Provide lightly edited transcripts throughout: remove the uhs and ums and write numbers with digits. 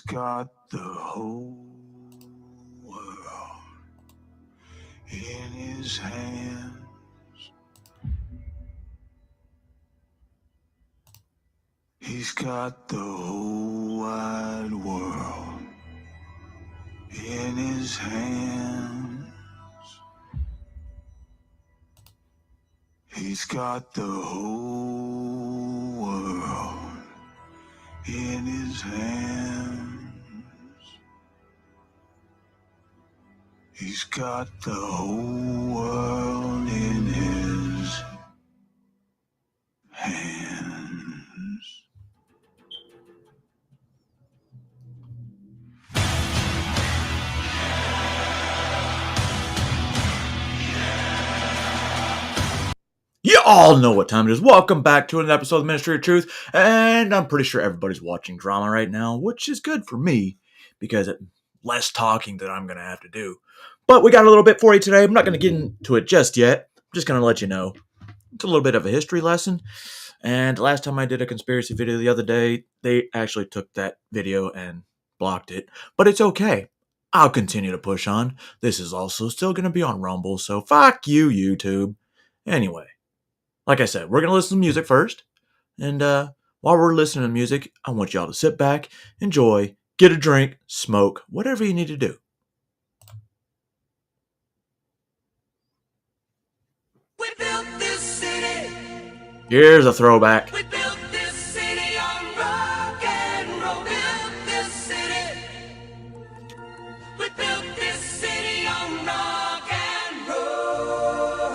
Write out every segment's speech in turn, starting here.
got the whole world in his hands. He's got the whole wide world in his hands. He's got the whole world in his hands. He's got the whole world in his hands. You all know what time it is. Welcome back to another episode of the Ministry of Truth. And I'm pretty sure everybody's watching drama right now, which is good for me because it's less talking that I'm going to have to do. But we got a little bit for you today. I'm not going to get into it just yet. I'm just going to let you know. It's a little bit of a history lesson. And last time I did a conspiracy video the other day, they actually took that video and blocked it. But it's okay. I'll continue to push on. This is also still going to be on Rumble, so fuck you, YouTube. Anyway. Like I said, we're going to listen to music first. And while we're listening to music, I want y'all to sit back, enjoy, get a drink, smoke, whatever you need to do. We built this city. Here's a throwback. We built this city on rock and roll. Built this city. We built this city on rock and roll.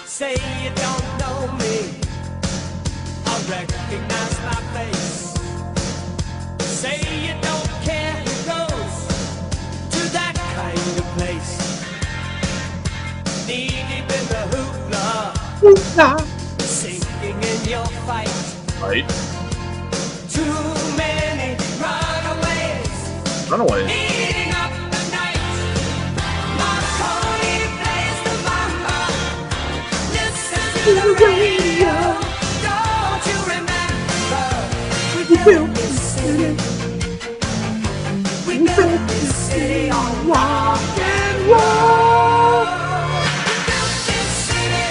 Say you don't know me, I recognize my face. Say you don't care who goes to that kind of place. Knee deep in the hoopla, sinking in your fight. Right. Too many runaways. Runaways. Eating up the night. Marconi plays the mama. Listen to the radio. Don't you remember? We built this city. We built this city on rock and roll. We built this city.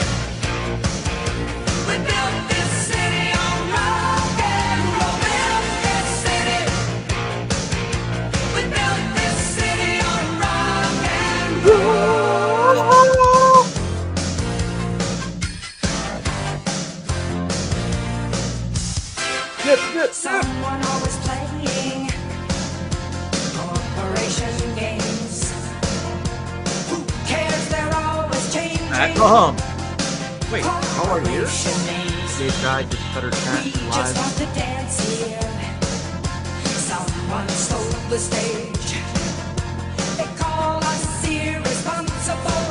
We built this city on rock and roll. Built this city. We built this city on rock and roll. Someone always playing corporation games. Who cares? They're always changing. Wait, how are you? Corporation names. This guy just cut her cat We just live. want to dance here. Someone stole the stage. They call us irresponsible.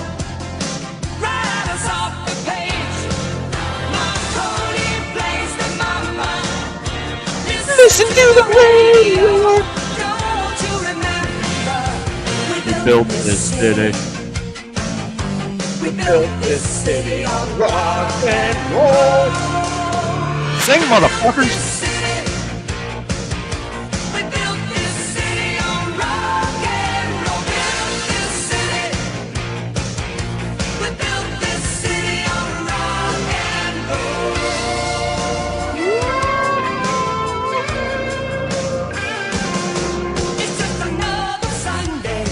Write us off the page. Marconi plays the mama. Listen to the radio. Don't you remember? We Built this city. We built this city on rock and roll. Sing, motherfuckers. city. We built this city on rock and roll. Built this city. We built this city on rock and roll. It's just another Sunday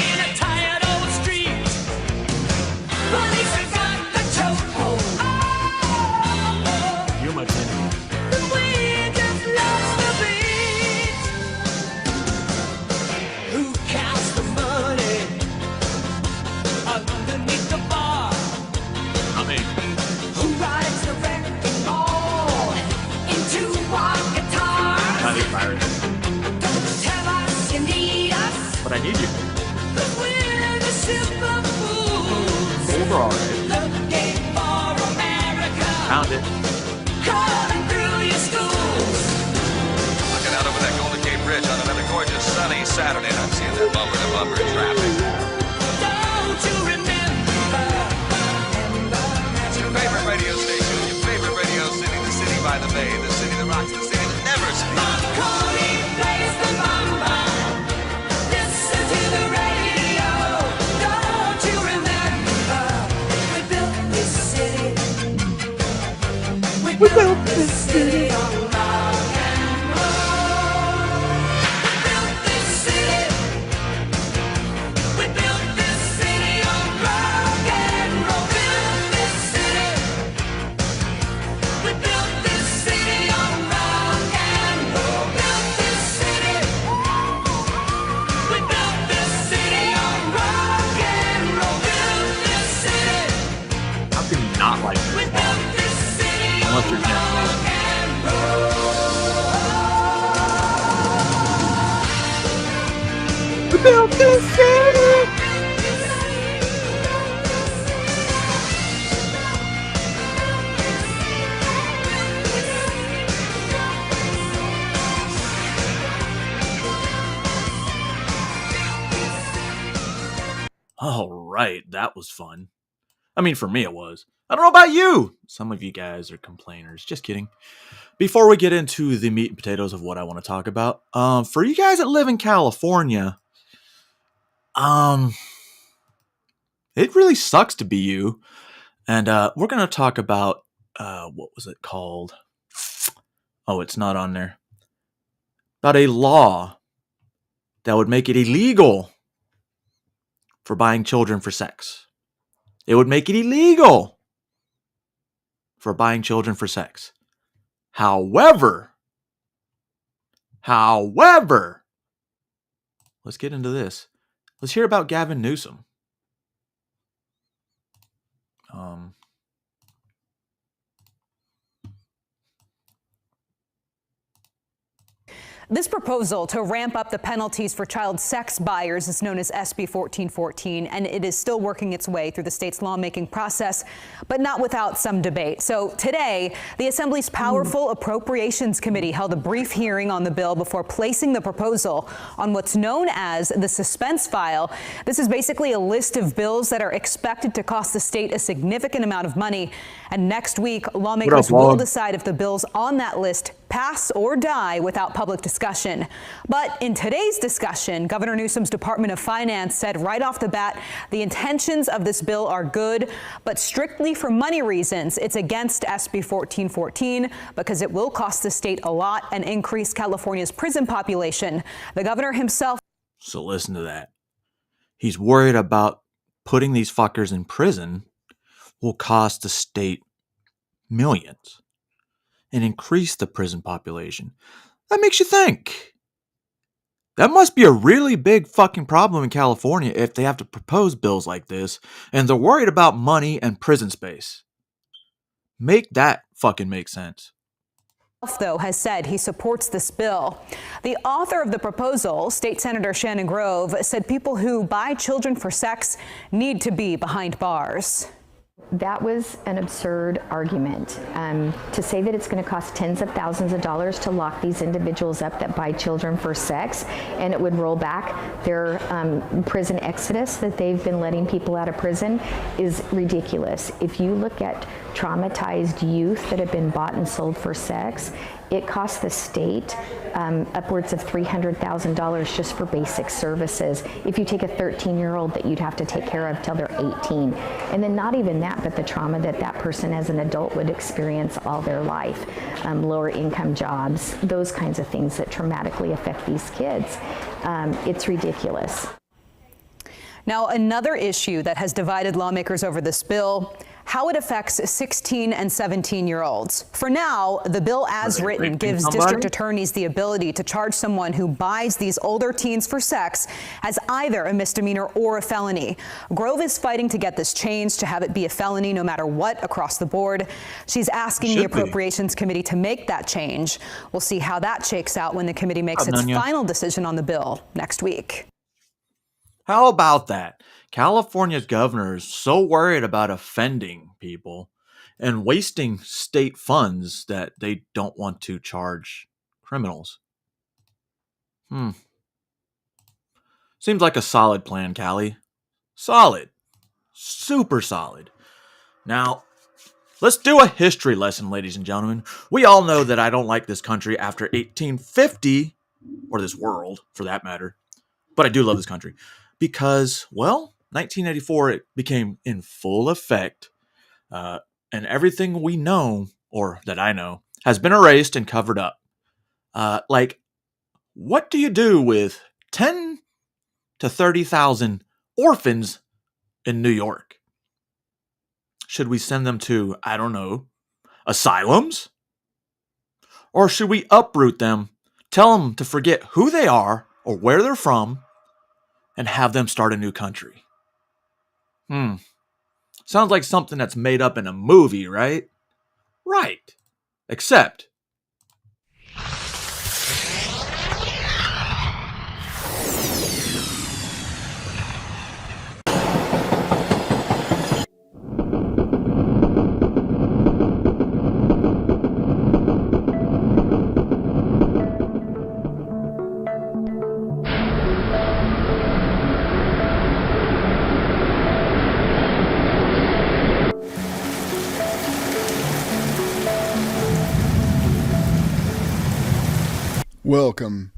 in a tired old street. Police have got the chokehold. You, my friend. We just lost the beat. Who counts the money underneath the bar? I mean, Who rides the wrecking ball into one guitar? Don't tell us you need us, but I need you. 'cause we're the simple fools Overall, right? looking for America, Found it. calling through your schools. Looking out over that Golden Gate Saturday and I'm seeing that bumper to bumper traffic. Don't you remember? It's your favorite radio station, your favorite radio city, the city by the bay, the city that rocks, the city that never sleeps. Marconi plays the bamba. Listen to the radio. Don't you remember? We built this city. We built this city on rock and roll. We built this city. We built this city on rock and roll. Built this city. We built this city on rock and roll. Built this city. We built this city on rock and roll. Built this city. How can you not like this We song? built this city on Unless you're Jen Lee. rock and roll. We built this city. All right, that was fun. I mean, for me, it was. I don't know about you. Some of you guys are complainers. Just kidding. Before we get into the meat and potatoes of what I want to talk about, for you guys that live in California, it really sucks to be you. And we're going to talk about, what was it called? Oh, it's not on there. About a law that would make it illegal for buying children for sex. It would make it illegal for buying children for sex. However, let's get into this. Let's hear about Gavin Newsom. This proposal to ramp up the penalties for child sex buyers is known as SB 1414, and it is still working its way through the state's lawmaking process, but not without some debate. So today, the Assembly's powerful Appropriations Committee held a brief hearing on the bill before placing the proposal on what's known as the suspense file. This is basically a list of bills that are expected to cost the state a significant amount of money. And next week, lawmakers will decide if the bills on that list pass or die without public discussion. But in today's discussion, Governor Newsom's Department of Finance said right off the bat the intentions of this bill are good, but strictly for money reasons, it's against SB 1414 because it will cost the state a lot and increase California's prison population. The governor himself. So listen to that. He's worried about putting these fuckers in prison will cost the state millions and increase the prison population. That makes you think. That must be a really big fucking problem in California if they have to propose bills like this and they're worried about money and prison space. Make that fucking make sense. Though, has said he supports this bill. The author of the proposal, State Senator Shannon Grove, said people who buy children for sex need to be behind bars. That was an absurd argument. To say that it's going to cost tens of thousands of dollars to lock these individuals up that buy children for sex, and it would roll back their prison exodus that they've been letting people out of prison is ridiculous. If you look at traumatized youth that have been bought and sold for sex, it costs the state upwards of $300,000 just for basic services. If you take a 13-year-old that you'd have to take care of till they're 18. And then not even that, but the trauma that that person as an adult would experience all their life. Lower income jobs, those kinds of things that traumatically affect these kids. It's ridiculous. Now, another issue that has divided lawmakers over this bill, how it affects 16 and 17-year-olds. For now, the bill as written gives district attorneys the ability to charge someone who buys these older teens for sex as either a misdemeanor or a felony. Grove is fighting to get this changed to have it be a felony no matter what across the board. She's asking the Appropriations Committee to make that change. We'll see how that shakes out when the committee makes its final decision on the bill next week. How about that? California's governor is so worried about offending people and wasting state funds that they don't want to charge criminals. Seems like a solid plan, Callie. Solid. Super solid. Now, let's do a history lesson, ladies and gentlemen. We all know that I don't like this country after 1850, or this world, for that matter. But I do love this country because, well, 1984, it became in full effect. And everything we know, or that I know, has been erased and covered up. Like, what do you do with 10 to 30,000 orphans in New York? Should we send them to, I don't know, asylums? Or should we uproot them, tell them to forget who they are or where they're from, and have them start a new country? Sounds like something that's made up in a movie, right? Right. Except Welcome.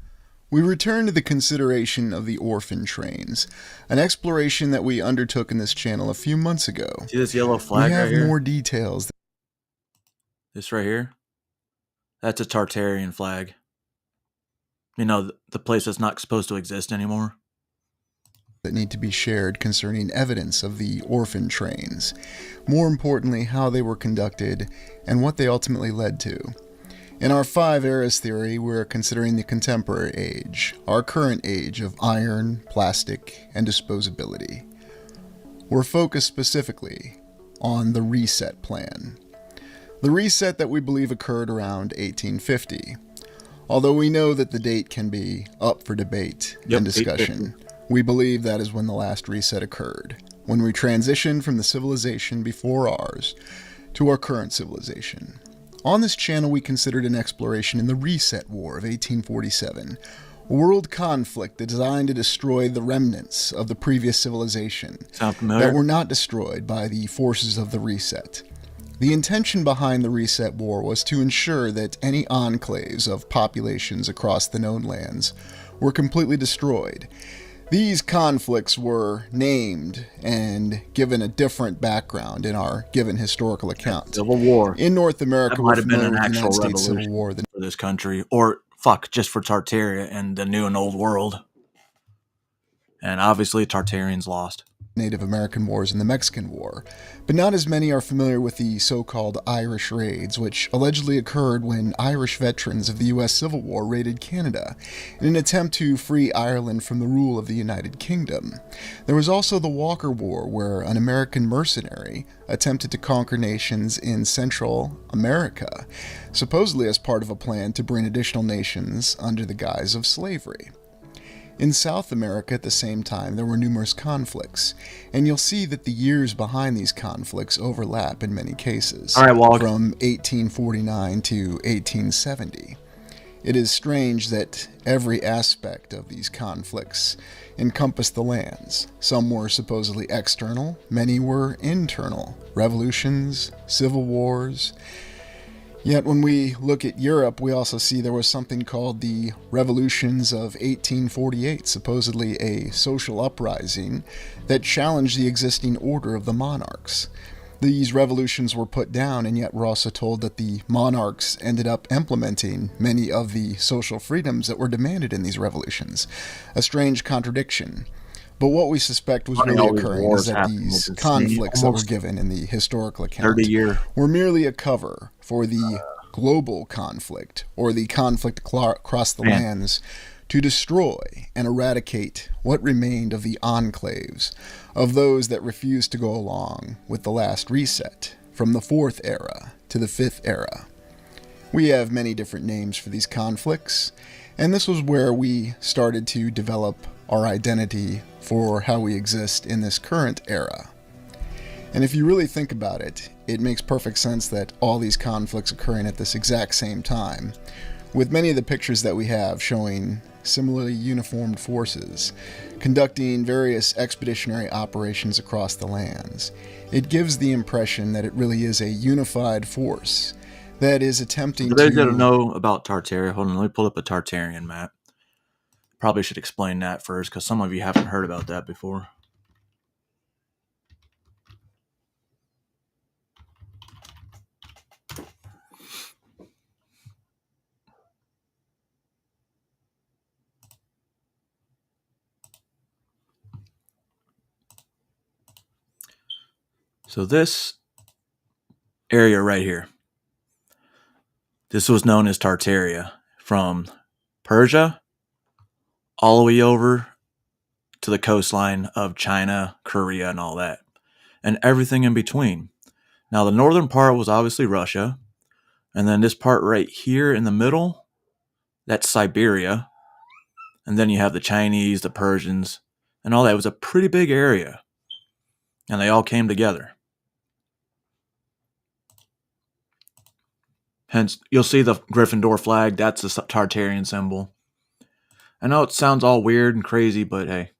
We return to the consideration of the orphan trains, an exploration that we undertook in this channel a few months ago. see this yellow flag We have right here? more details This right here? That's a Tartarian flag. You know, the place that's not supposed to exist anymore. that need to be shared concerning evidence of the orphan trains. More importantly, how they were conducted and what they ultimately led to. In our 5 eras theory, we're considering the contemporary age, our current age of iron, plastic, and disposability. We're focused specifically on the reset plan. The reset that we believe occurred around 1850. Although we know that the date can be up for debate and discussion, we believe that is when the last reset occurred, when we transitioned from the civilization before ours to our current civilization. On this channel, we considered an exploration in the Reset War of 1847, a world conflict designed to destroy the remnants of the previous civilization Sound familiar? that were not destroyed by the forces of the Reset. The intention behind the Reset War was to ensure that any enclaves of populations across the known lands were completely destroyed. These conflicts were named and given a different background in our given historical account. Civil War. In North America, That we're might have been familiar an with the actual United States Civil revolution War, the for this country. Or, fuck, just for Tartaria and the new and old world. And obviously, Tartarians lost. Native American Wars and the Mexican War, but not as many are familiar with the so-called Irish Raids, which allegedly occurred when Irish veterans of the U.S. Civil War raided Canada in an attempt to free Ireland from the rule of the United Kingdom. There was also the Walker War, where an American mercenary attempted to conquer nations in Central America, supposedly as part of a plan to bring additional nations under the guise of slavery. In South America at the same time, there were numerous conflicts, and you'll see that the years behind these conflicts overlap in many cases, All right, Walt. from 1849 to 1870. It is strange that every aspect of these conflicts encompassed the lands. Some were supposedly external, many were internal. Revolutions, civil wars. Yet when we look at Europe, we also see there was something called the Revolutions of 1848, supposedly a social uprising that challenged the existing order of the monarchs. These revolutions were put down, and yet we're also told that the monarchs ended up implementing many of the social freedoms that were demanded in these revolutions. A strange contradiction. But what we suspect was really occurring is that these conflicts that were given in the historical account were merely a cover for the global conflict, or the conflict across the lands, to destroy and eradicate what remained of the enclaves, of those that refused to go along with the last reset, from the 4th era to the 5th era. We have many different names for these conflicts, and this was where we started to develop our identity for how we exist in this current era. And if you really think about it, it makes perfect sense that all these conflicts occurring at this exact same time, with many of the pictures that we have showing similarly uniformed forces, conducting various expeditionary operations across the lands. It gives the impression that it really is a unified force that is attempting For those to... that don't know about Tartaria, hold on, let me pull up a Tartarian map. Probably should explain that first, because some of you haven't heard about that before. So this area right here, this was known as Tartaria, from Persia all the way over to the coastline of China, Korea, and all that, and everything in between. Now, the northern part was obviously Russia, and then this part right here in the middle, that's Siberia, and then you have the Chinese, the Persians, and all that. It was a pretty big area, and they all came together. Hence, you'll see the Gryffindor flag. That's the Tartarian symbol. I know it sounds all weird and crazy, but hey.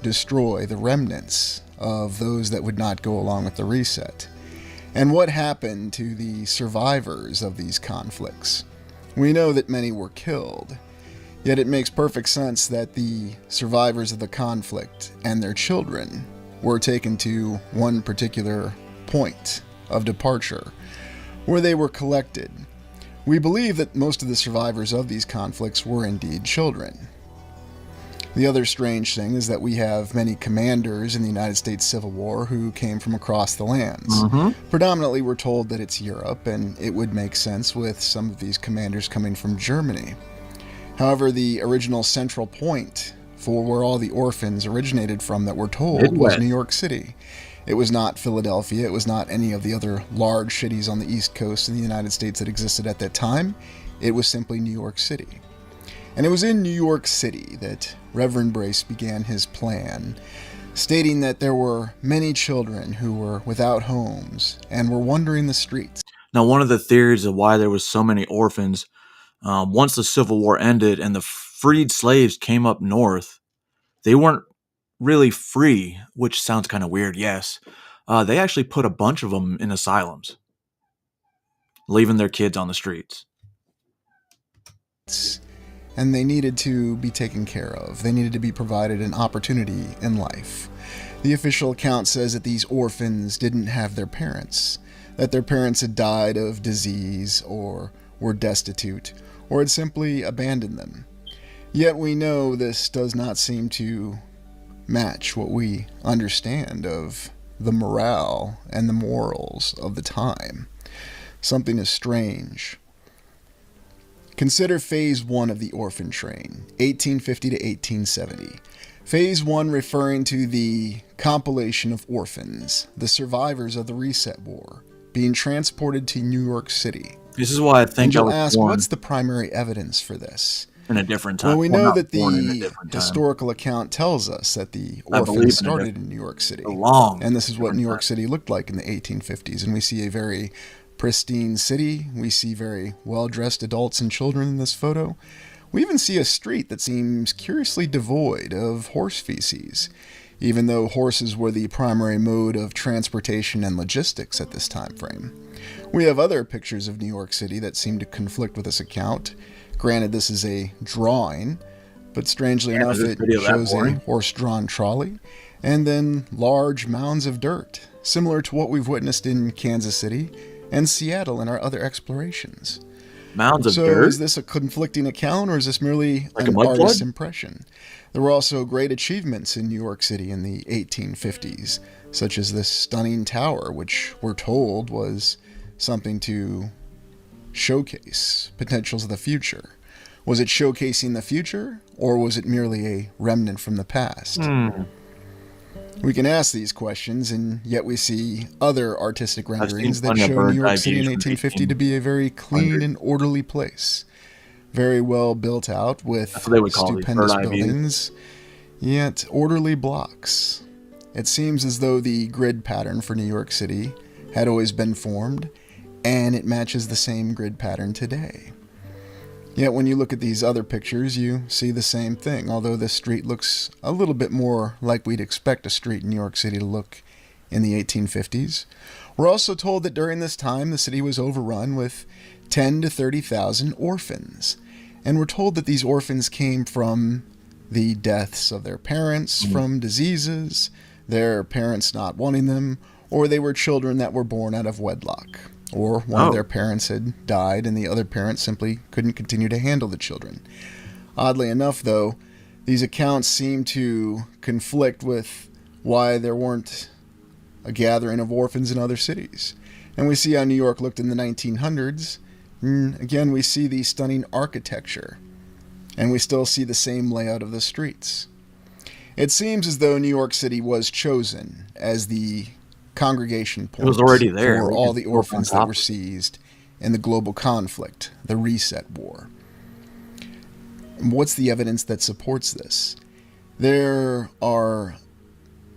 destroy the remnants of those that would not go along with the reset. And what happened to the survivors of these conflicts? We know that many were killed, yet it makes perfect sense that the survivors of the conflict and their children were taken to one particular point of departure, where they were collected. We believe that most of the survivors of these conflicts were indeed children. The other strange thing is that we have many commanders in the United States Civil War who came from across the lands. Predominantly, we're told that it's Europe, and it would make sense with some of these commanders coming from Germany. However, the original central point for where all the orphans originated from that we're told was New York City. It was not Philadelphia. It was not any of the other large cities on the East Coast of the United States that existed at that time. It was simply New York City. And it was in New York City that Reverend Brace began his plan, stating that there were many children who were without homes and were wandering the streets. Now, one of the theories of why there was so many orphans, once the Civil War ended and the freed slaves came up north, they weren't really free, which sounds kind of weird, yes. They actually put a bunch of them in asylums, leaving their kids on the streets. And they needed to be taken care of. They needed to be provided an opportunity in life. The official account says that these orphans didn't have their parents, that their parents had died of disease or were destitute, or had simply abandoned them. Yet we know this does not seem to match what we understand of the morale and the morals of the time. Something is strange. Consider Phase 1 of the orphan train, 1850 to 1870. Phase 1 referring to the compilation of orphans, the survivors of the Reset War, being transported to New York City. This is why I think And you'll I was ask, born what's the primary evidence for this? in a different time. Well, we Well, know not that born in a the different time. historical account tells us that the I believe in orphans a started in New York City. long And this is what different New York time. City looked like in the 1850s. And we see a very pristine city. We see very well-dressed adults and children in this photo. We even see a street that seems curiously devoid of horse feces, even though horses were the primary mode of transportation and logistics at this time frame. We have other pictures of New York City that seem to conflict with this account. Granted, this is a drawing, but strangely enough, is this it video that shows a boring? horse-drawn trolley, and then large mounds of dirt, similar to what we've witnessed in Kansas City and Seattle in our other explorations. Mounds of So dirt. is this a conflicting account, or is this merely Like a an mud artist's flood? impression? There were also great achievements in New York City in the 1850s, such as this stunning tower, which we're told was something to showcase potentials of the future. Was it showcasing the future, or was it merely a remnant from the past? We can ask these questions, and yet we see other artistic renderings that plenty of show New bird's York eye City in views from 1850 to be a very clean and orderly place. Very well built out with That's what they would call these stupendous bird eye views. buildings, yet orderly blocks. It seems as though the grid pattern for New York City had always been formed, and it matches the same grid pattern today. Yet when you look at these other pictures, you see the same thing, although this street looks a little bit more like we'd expect a street in New York City to look in the 1850s. We're also told that during this time, the city was overrun with 10 to 30,000 orphans. And we're told that these orphans came from the deaths of their parents, from diseases, their parents not wanting them, or they were children that were born out of wedlock. Or one of their parents had died and the other parent simply couldn't continue to handle the children. Oddly enough, though, these accounts seem to conflict with why there weren't a gathering of orphans in other cities. And we see how New York looked in the 1900s. Again, we see the stunning architecture, and we still see the same layout of the streets. It seems as though New York City was chosen as the congregation point was already there. for We all could the work on orphans that top were of it. seized in the global conflict, the Reset War. What's the evidence that supports this? There are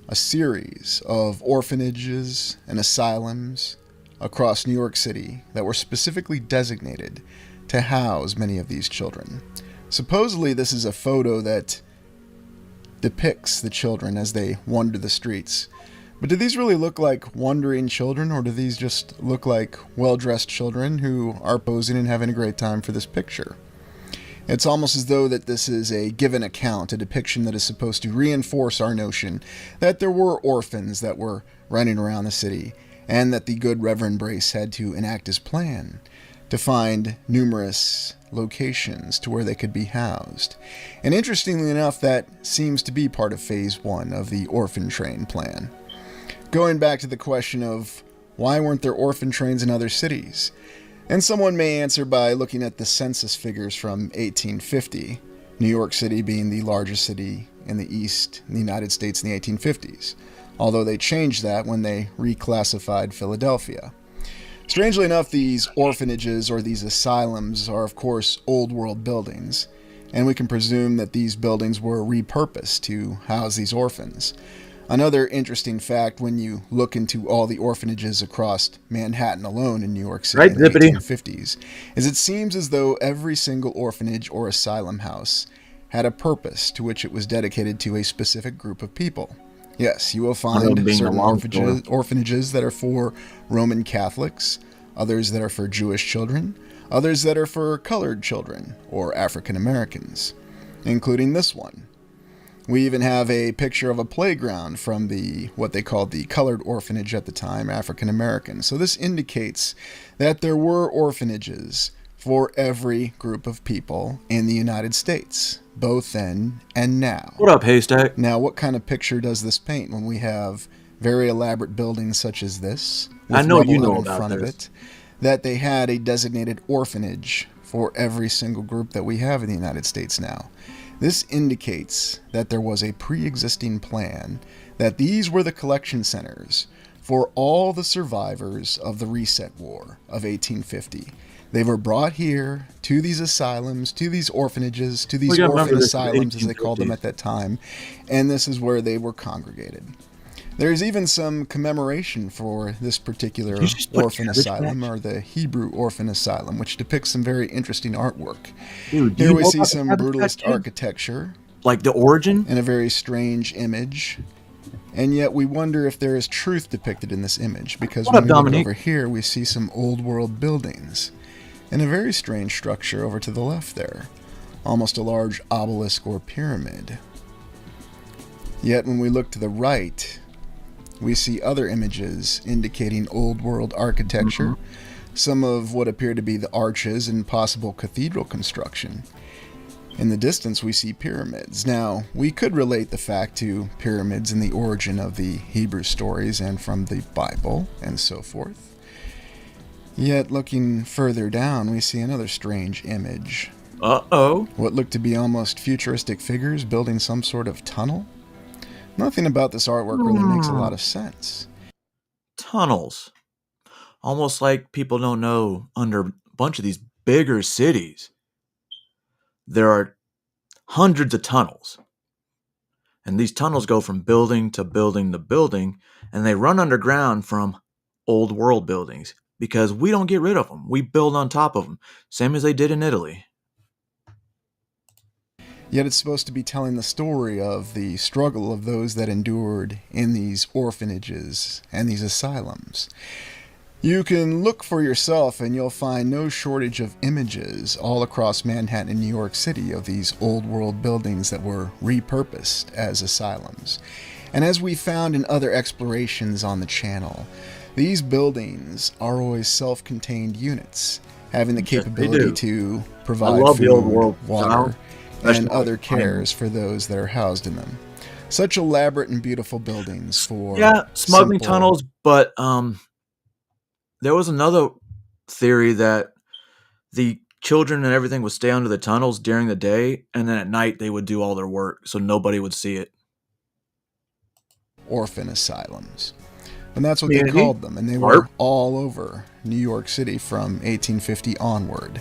a series of orphanages and asylums across New York City that were specifically designated to house many of these children. Supposedly, this is a photo that depicts the children as they wander the streets. But do these really look like wandering children, or do these just look like well-dressed children who are posing and having a great time for this picture? It's almost as though that this is a given account, a depiction that is supposed to reinforce our notion that there were orphans that were running around the city, and that the good Reverend Brace had to enact his plan to find numerous locations to where they could be housed. And interestingly enough, that seems to be part of Phase 1 of the orphan train plan. Going back to the question of why weren't there orphan trains in other cities? And someone may answer by looking at the census figures from 1850, New York City being the largest city in the East in the United States in the 1850s, although they changed that when they reclassified Philadelphia. Strangely enough, these orphanages or these asylums are of course old world buildings, and we can presume that these buildings were repurposed to house these orphans. Another interesting fact when you look into all the orphanages across Manhattan alone in New York City in the 1850s is it seems as though every single orphanage or asylum house had a purpose to which it was dedicated to a specific group of people. Yes, you will find certain orphanages that are for Roman Catholics, others that are for Jewish children, others that are for colored children or African Americans, including this one. We even have a picture of a playground from what they called the colored orphanage at the time, African American. So this indicates that there were orphanages for every group of people in the United States, both then and now. What up, Haystack? Now, what kind of picture does this paint when we have very elaborate buildings such as this, with I know you rubble know in about front of this. it, that they had a designated orphanage for every single group that we have in the United States now? This indicates that there was a pre-existing plan, that these were the collection centers for all the survivors of the Reset War of 1850. They were brought here to these asylums, to these orphanages, to these orphan asylums, as they called them at that time, and this is where they were congregated. There's even some commemoration for this particular orphan asylum, or the Hebrew Orphan Asylum, which depicts some very interesting artwork. Dude, Here we see some brutalist architecture, like the origin, and a very strange image. And yet we wonder if there is truth depicted in this image, because when we look over here, we see some old world buildings, and a very strange structure over to the left there, almost a large obelisk or pyramid. Yet when we look to the right, we see other images indicating old world architecture, some of what appear to be the arches and possible cathedral construction. In the distance, we see pyramids. Now, we could relate the fact to pyramids in the origin of the Hebrew stories and from the Bible and so forth. Yet, looking further down, we see another strange image. Uh-oh. What look to be almost futuristic figures building some sort of tunnel? Nothing about this artwork really makes a lot of sense. Tunnels. Almost like people don't know, under a bunch of these bigger cities, there are hundreds of tunnels. And these tunnels go from building to building to building, and they run underground from old world buildings because we don't get rid of them. We build on top of them, same as they did in Italy. Yet it's supposed to be telling the story of the struggle of those that endured in these orphanages and these asylums. You can look for yourself and you'll find no shortage of images all across Manhattan and New York City of these old world buildings that were repurposed as asylums. And as we found in other explorations on the channel, these buildings are always self-contained units, having the capability to provide love food, the old world water, style, and especially other cares for those that are housed in them. Such elaborate and beautiful buildings for smuggling simple- tunnels, but there was another theory that the children and everything would stay under the tunnels during the day, and then at night they would do all their work, so nobody would see it. orphan asylums. And that's what they called them, and they were Larp. all over New York City from 1850 onward.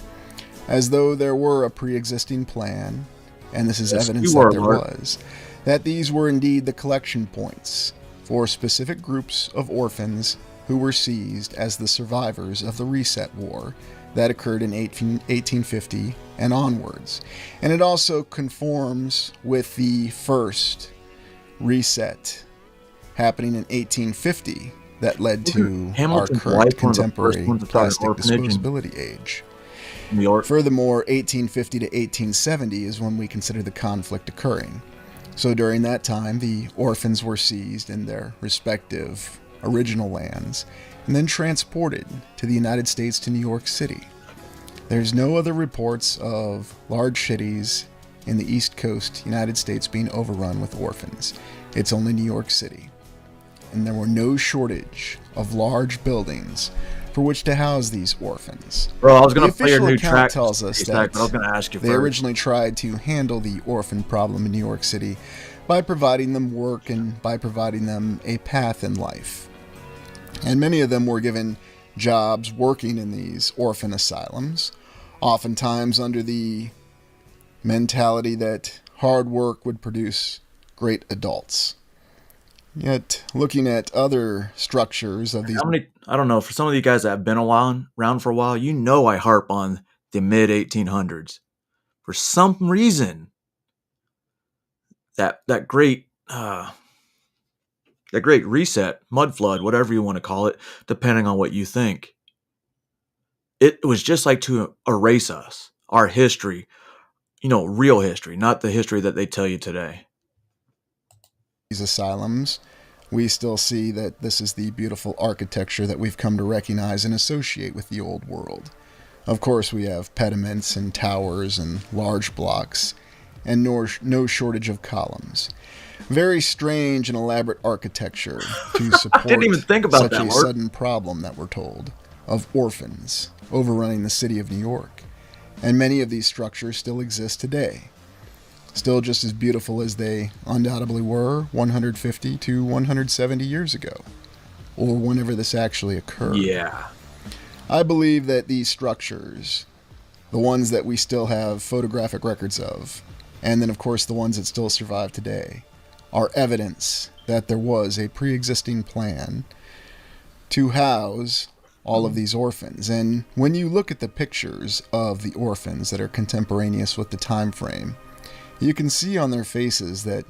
As though there were a pre-existing plan, and this is Yes, evidence you were, that there Larp. was, that these were indeed the collection points for specific groups of orphans who were seized as the survivors of the Reset War that occurred in 1850 and onwards. And it also conforms with the first reset happening in 1850 that led to our Hamilton's current wife, one of the first contemporary ones to start an plastic orphanage in disposability age. New York. Furthermore, 1850 to 1870 is when we consider the conflict occurring. So during that time, the orphans were seized in their respective original lands and then transported to the United States to New York City. There's no other reports of large cities in the East Coast United States being overrun with orphans. It's only New York City. And there were no shortage of large buildings for which to house these orphans. Bro, I was The going to play your official new account track. tells us Stack, that but I was going to ask you they first. originally tried to handle the orphan problem in New York City by providing them work and by providing them a path in life. And many of them were given jobs working in these orphan asylums, oftentimes under the mentality that hard work would produce great adults. Yet, looking at other structures of these... I don't know, for some of you guys that have been around for a while, you know I harp on the mid-1800s. For some reason, that great reset, mud flood, whatever you want to call it, depending on what you think, it was just like to erase us, our history, real history, not the history that they tell you today. These asylums, we still see that this is the beautiful architecture that we've come to recognize and associate with the old world. Of course, we have pediments and towers and large blocks, and no shortage of columns. Very strange and elaborate architecture to support didn't even think about such that, a Mark. sudden problem that we're told of orphans overrunning the city of New York. And many of these structures still exist today. Still just as beautiful as they undoubtedly were 150 to 170 years ago, or whenever this actually occurred. Yeah. I believe that these structures, the ones that we still have photographic records of, and then of course the ones that still survive today, are evidence that there was a pre-existing plan to house all of these orphans. And when you look at the pictures of the orphans that are contemporaneous with the time frame, you can see on their faces that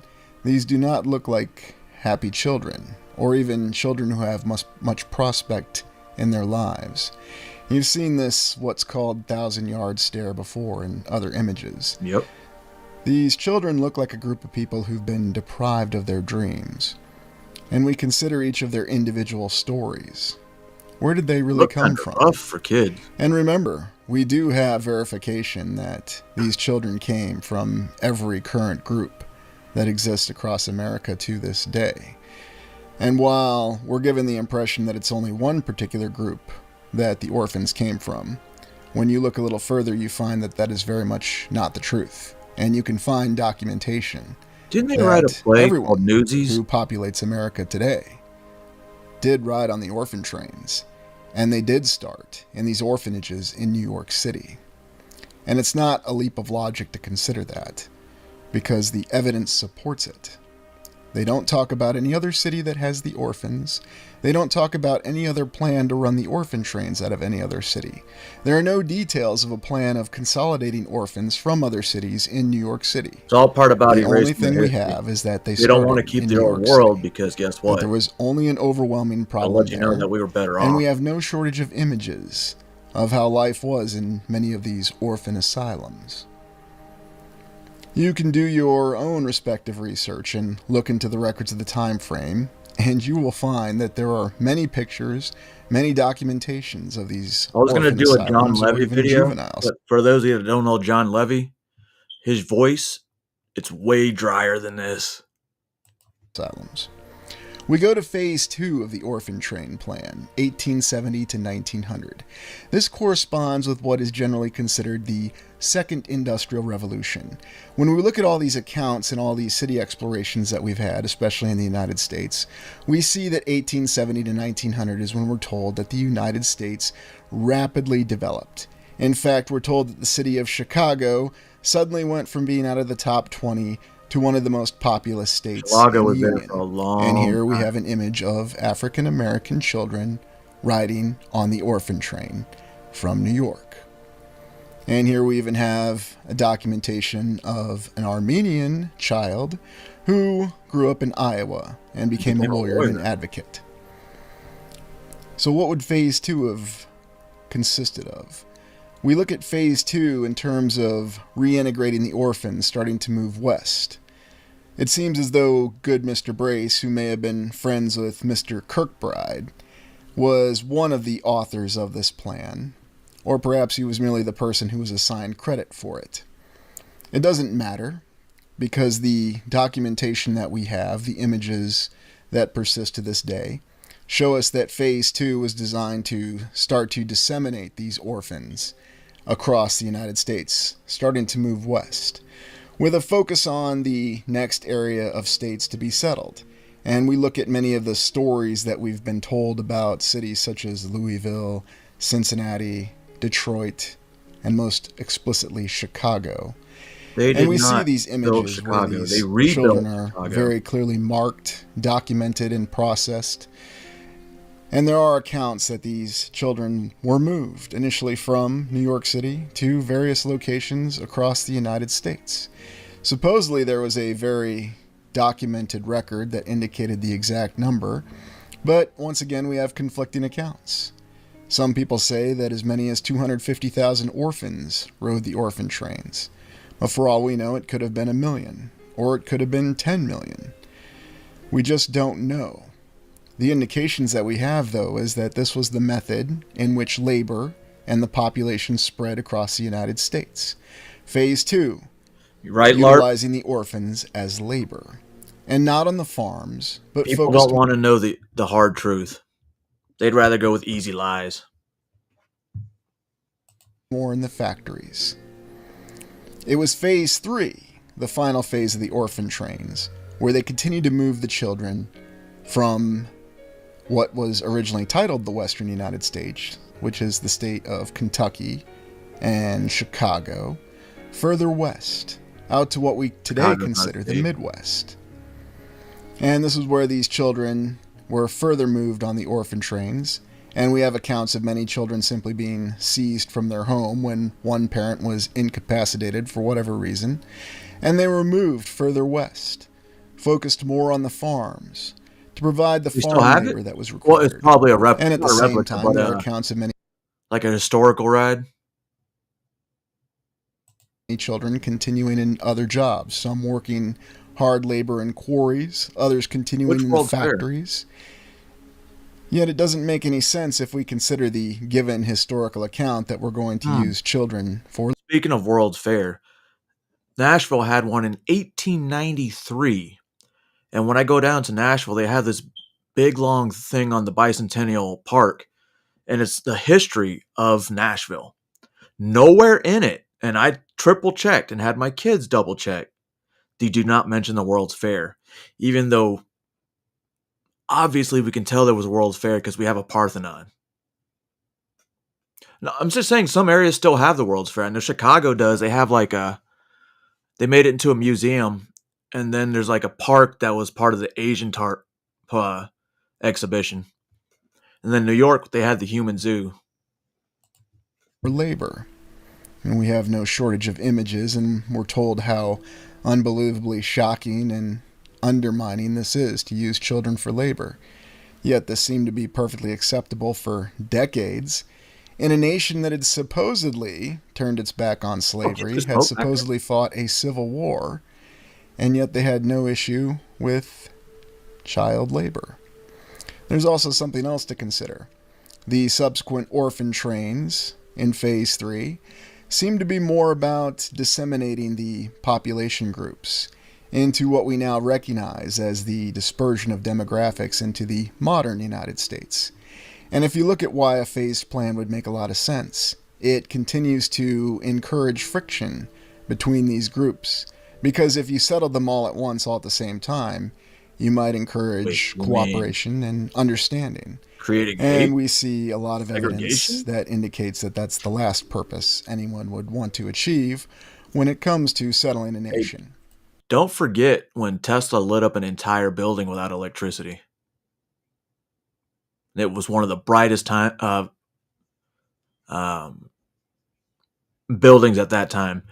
these do not look like happy children, or even children who have much prospect in their lives. You've seen this, what's called 1,000-yard stare before in other images. Yep. These children look like a group of people who've been deprived of their dreams. And we consider each of their individual stories. Where did they really come from? Rough for kids. And remember, we do have verification that these children came from every current group that exists across America to this day. And while we're given the impression that it's only one particular group that the orphans came from, when you look a little further, you find that that is very much not the truth. And you can find documentation. Didn't they write a play everyone called Newsies? who populates America today did ride on the orphan trains. And they did start in these orphanages in New York City. And it's not a leap of logic to consider that, because the evidence supports it. They don't talk about any other city that has the orphans. They don't talk about any other plan to run the orphan trains out of any other city. There are no details of a plan of consolidating orphans from other cities in New York City. It's all part about The only erasing thing the we history. have is that they They don't want to started keep in the New old York world City. because guess But what? there was only an overwhelming I'll problem let you know there, that we were better and off. we have no shortage of images of how life was in many of these orphan asylums. You can do your own respective research and look into the records of the time frame, and you will find that there are many pictures, many documentations of these I was going to orphan do a John asylums or Levy even video, juvenile but for those of you that don't know John Levy, his voice, it's way drier than this. asylums. We go to phase 2 of the orphan train plan, 1870 to 1900. This corresponds with what is generally considered the Second Industrial Revolution. When we look at all these accounts and all these city explorations that we've had, especially in the United States, we see that 1870 to 1900 is when we're told that the United States rapidly developed. In fact, we're told that the city of Chicago suddenly went from being out of the top 20 to one of the most populous states Chicago in the was there Union. for a long And here we time. have an image of African American children riding on the orphan train from New York. And here we even have a documentation of an Armenian child who grew up in Iowa and became a lawyer and an advocate. So what would phase 2 have consisted of? We look at phase 2 in terms of reintegrating the orphans starting to move west. It seems as though good Mr. Brace, who may have been friends with Mr. Kirkbride, was one of the authors of this plan, or perhaps he was merely the person who was assigned credit for it. It doesn't matter, because the documentation that we have, the images that persist to this day, show us that phase 2 was designed to start to disseminate these orphans across the United States, starting to move west, with a focus on the next area of states to be settled. And we look at many of the stories that we've been told about cities such as Louisville, Cincinnati, Detroit, and most explicitly Chicago. They did And we see not these build images where Chicago. these They rebuilt children are Chicago. very clearly marked, documented, and processed. And there are accounts that these children were moved initially from New York City to various locations across the United States. Supposedly there was a very documented record that indicated the exact number, but once again we have conflicting accounts. Some people say that as many as 250,000 orphans rode the orphan trains, but for all we know it could have been 1 million, or it could have been 10 million. We just don't know. The indications that we have, though, is that this was the method in which labor and the population spread across the United States. Phase 2, You right, Larp? utilizing the orphans as labor. And not on the farms, but People focused don't want to know the hard truth. They'd rather go with easy lies. more in the factories. It was phase 3, the final phase of the orphan trains, where they continued to move the children from what was originally titled the Western United States, which is the state of Kentucky and Chicago, further west, out to what we today Chicago, consider the State. Midwest. And this is where these children were further moved on the orphan trains, and we have accounts of many children simply being seized from their home when one parent was incapacitated for whatever reason, and they were moved further west, focused more on the farms, to provide the You still farm have labor it? that was Well, required. it's probably a replica. And at the not a same replica, time, but, there are accounts of many like a historical ride. children continuing in other jobs, some working hard labor in quarries, others continuing Which in the World's Fair? factories. Yet it doesn't make any sense if we consider the given historical account that we're going to use children for. Speaking of World's Fair, Nashville had one in 1893. And when I go down to Nashville, they have this big long thing on the Bicentennial Park, and it's the history of Nashville. Nowhere in it, and I triple checked and had my kids double check, they do not mention the World's Fair, even though obviously we can tell there was a World's Fair because we have a Parthenon. No, I'm just saying some areas still have the World's Fair. I know Chicago does. They have they made it into a museum And then there's like a park that was part of the Asian exhibition. And then New York, they had the Human Zoo. For labor. And we have no shortage of images, and we're told how unbelievably shocking and undermining this is to use children for labor. Yet this seemed to be perfectly acceptable for decades in a nation that had supposedly turned its back on slavery, had supposedly fought a civil war, and yet they had no issue with child labor. There's also something else to consider. The subsequent orphan trains in Phase 3 seem to be more about disseminating the population groups into what we now recognize as the dispersion of demographics into the modern United States. And if you look at why a phased plan would make a lot of sense, it continues to encourage friction between these groups. Because if you settled them all at once, all at the same time, you might encourage cooperation and understanding. And we see a lot of evidence that indicates that that's the last purpose anyone would want to achieve when it comes to settling a nation. Don't forget when Tesla lit up an entire building without electricity. It was one of the brightest buildings at that time.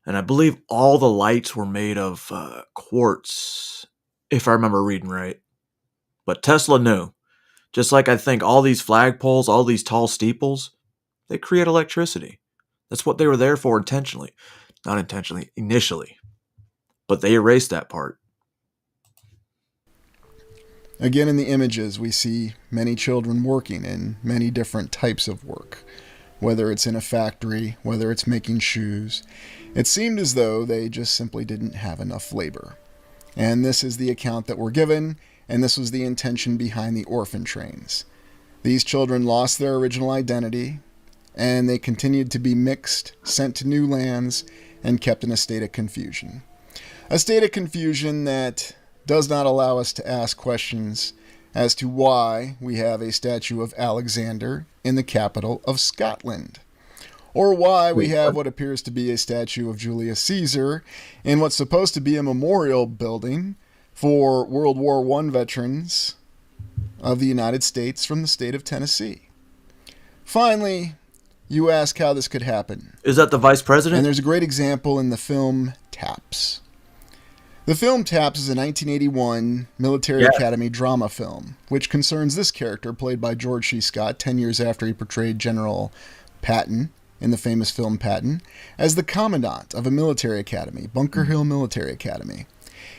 And I believe all the lights were made of quartz, if I remember reading right. But Tesla knew. Just like I think all these flagpoles, all these tall steeples, they create electricity. That's what they were there for intentionally. Not intentionally, initially. But they erased that part. Again, in the images, we see many children working in many different types of work. Whether it's in a factory, whether it's making shoes. It seemed as though they just simply didn't have enough labor. And this is the account that we're given, and this was the intention behind the orphan trains. These children lost their original identity, and they continued to be mixed, sent to new lands, and kept in a state of confusion. A state of confusion that does not allow us to ask questions as to why we have a statue of Alexander in the capital of Scotland, or why we have what appears to be a statue of Julius Caesar in what's supposed to be a memorial building for World War I veterans of the United States from the state of Tennessee. Finally, you ask how this could happen. Is that the vice president? And there's a great example in the film Taps. The film Taps is a 1981 military academy drama film, which concerns this character, played by George C. Scott, 10 years after he portrayed General Patton in the famous film Patton, as the commandant of a military academy, Bunker Hill Military Academy.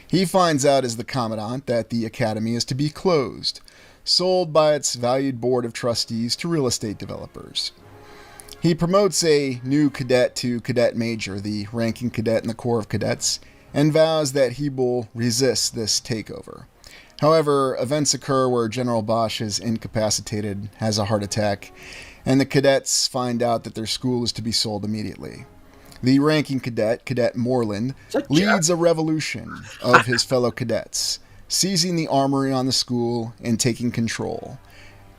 He finds out as the commandant that the academy is to be closed, sold by its valued board of trustees to real estate developers. He promotes a new cadet to cadet major, the ranking cadet in the Corps of Cadets, and vows that he will resist this takeover. However, events occur where General Bosch is incapacitated, has a heart attack, and the cadets find out that their school is to be sold immediately. The ranking cadet, Cadet Moreland, leads a revolution of his fellow cadets, seizing the armory on the school and taking control,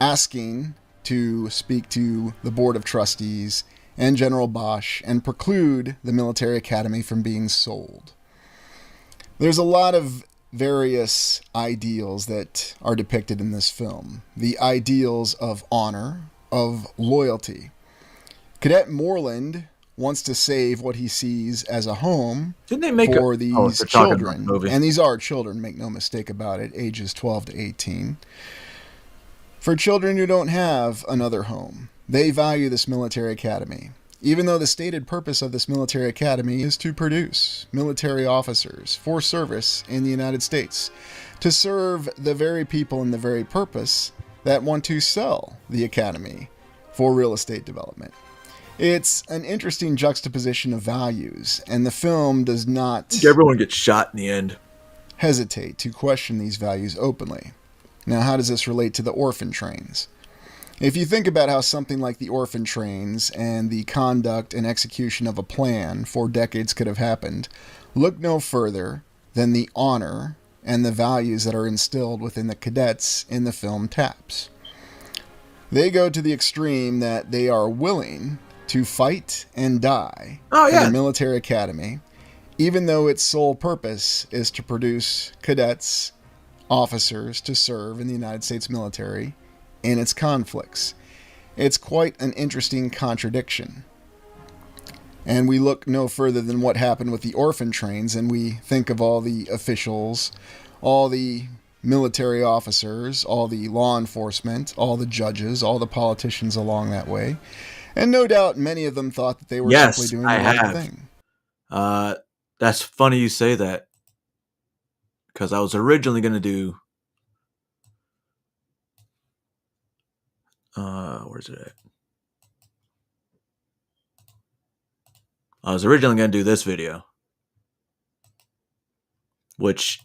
asking to speak to the Board of Trustees and General Bosch and preclude the military academy from being sold. There's a lot of various ideals that are depicted in this film. The ideals of honor, of loyalty. Cadet Moreland wants to save what he sees as a home for these children. And these are children, make no mistake about it, ages 12 to 18. For children who don't have another home, they value this military academy. Even though the stated purpose of this military academy is to produce military officers for service in the United States, to serve the very people and the very purpose that want to sell the academy for real estate development. It's an interesting juxtaposition of values, and the film does not everyone gets shot in the end. Hesitate to question these values openly. Now, how does this relate to the orphan trains? If you think about how something like the orphan trains and the conduct and execution of a plan for decades could have happened, look no further than the honor and the values that are instilled within the cadets in the film Taps. They go to the extreme that they are willing to fight and die for the military academy even though its sole purpose is to produce cadets, officers to serve in the United States military in its conflicts. It's quite an interesting contradiction. And we look no further than what happened with the orphan trains, and we think of all the officials, all the military officers, all the law enforcement, all the judges, all the politicians along that way. And no doubt many of them thought that they were simply doing the right thing. That's funny you say that, because I was originally going to do where's it at? I was originally going to do this video, which,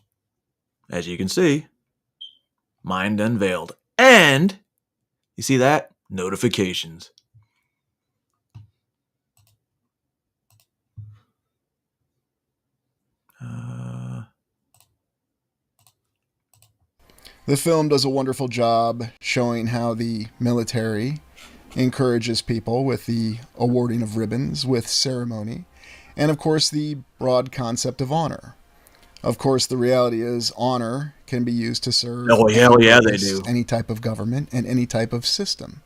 as you can see, Mind Unveiled. And, you see that? Notifications. The film does a wonderful job showing how the military encourages people with the awarding of ribbons, with ceremony, and of course the broad concept of honor. Of course, the reality is honor can be used to serve any type of government and any type of system.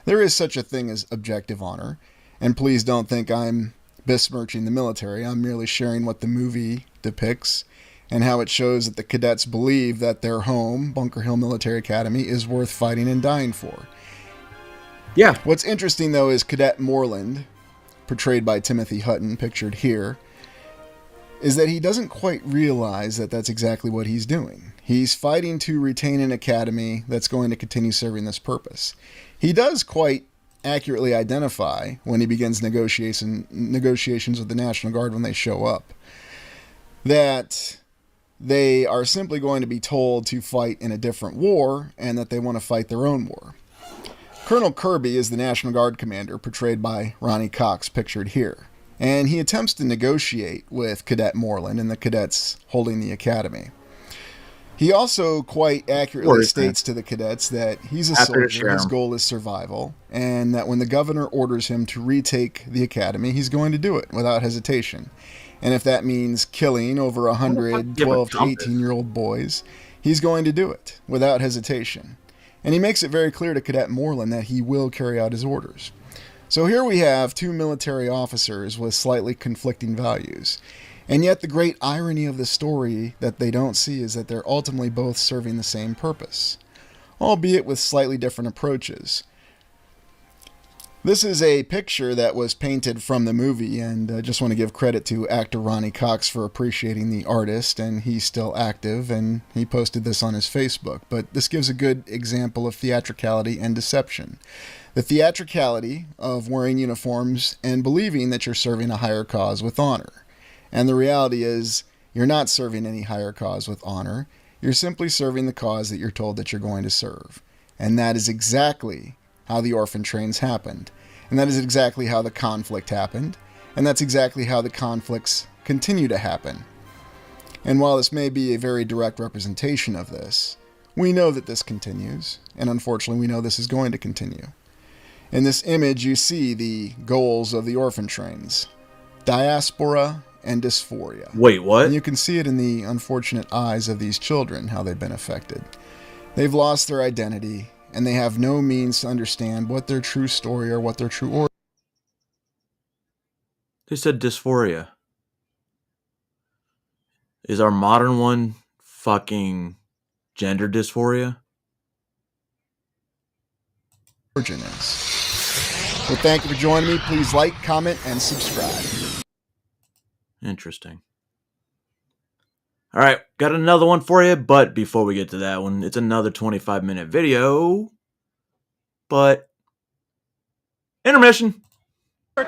There is such a thing as objective honor, and please don't think I'm besmirching the military. I'm merely sharing what the movie depicts and how it shows that the cadets believe that their home, Bunker Hill Military Academy, is worth fighting and dying for. Yeah. What's interesting, though, is Cadet Moreland, portrayed by Timothy Hutton, pictured here, is that he doesn't quite realize that that's exactly what he's doing. He's fighting to retain an academy that's going to continue serving this purpose. He does quite accurately identify when he begins negotiations with the National Guard when they show up that they are simply going to be told to fight in a different war and that they want to fight their own war. Colonel Kirby is the National Guard commander, portrayed by Ronnie Cox, pictured here. And he attempts to negotiate with Cadet Moreland and the cadets holding the academy. He also quite accurately states to the cadets that he's a soldier, his goal is survival, and that when the governor orders him to retake the academy, he's going to do it without hesitation. And if that means killing over 100 12 to 18-year-old boys, he's going to do it without hesitation. And he makes it very clear to Cadet Moreland that he will carry out his orders. So here we have two military officers with slightly conflicting values. And yet the great irony of the story that they don't see is that they're ultimately both serving the same purpose, albeit with slightly different approaches. This is a picture that was painted from the movie, and I just want to give credit to actor Ronnie Cox for appreciating the artist, and he's still active, and he posted this on his Facebook. But this gives a good example of theatricality and deception. The theatricality of wearing uniforms and believing that you're serving a higher cause with honor. And the reality is, you're not serving any higher cause with honor. You're simply serving the cause that you're told that you're going to serve. And that is exactly how the orphan trains happened. And that is exactly how the conflict happened. And that's exactly how the conflicts continue to happen. And while this may be a very direct representation of this, we know that this continues. And unfortunately, we know this is going to continue. In this image, you see the goals of the orphan trains: diaspora and dysphoria. Wait, what? And you can see it in the unfortunate eyes of these children, how they've been affected. They've lost their identity, and they have no means to understand what their true story or what their true origin. They said dysphoria. Is our modern one fucking gender dysphoria? Origin is. Well, thank you for joining me. Please like, comment, and subscribe. Interesting. All right, got another one for you, but before we get to that one, it's another 25-minute video. But intermission. No,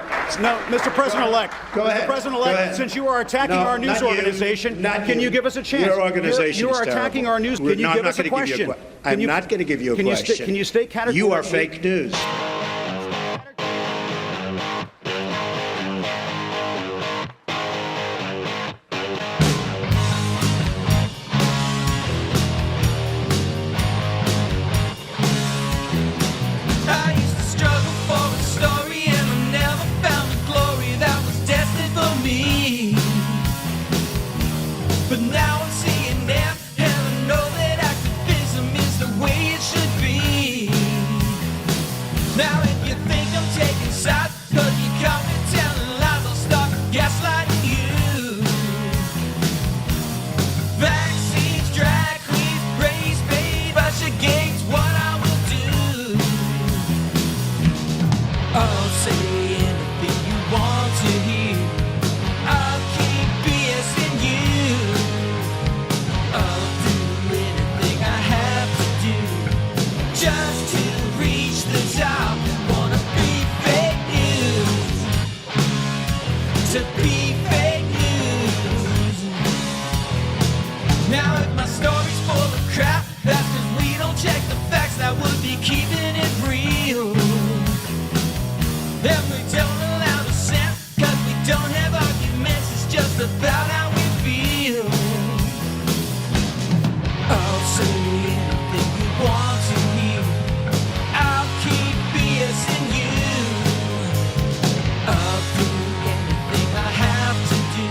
Mr. President-elect. Go ahead. Mr. President-elect, since you are attacking our news organization, can you give us a chance? Your organization You are attacking our news. Can you give us a question? I'm not going to give you a question. Can you state categorically? You are fake news. I used to struggle for a story and I never found the glory that was destined for me. Now if you think I'm taking sides, cause you caught me telling lies, I'll start gaslighting you. Vaccines, drag queens, race bait, Russia gates, what I will do. I'll say anything you want to hear. I'll keep BSing you. I'll do anything I have to do just to reach the top. Wanna be fake news, to be fake news. Now if my story's full of crap, that's cause we don't check the facts, that would be keeping it real. And we don't allow dissent, cause we don't have arguments, it's just about how we feel. I'll say anything you want to hear. I'll keep BSing you. I'll do anything I have to do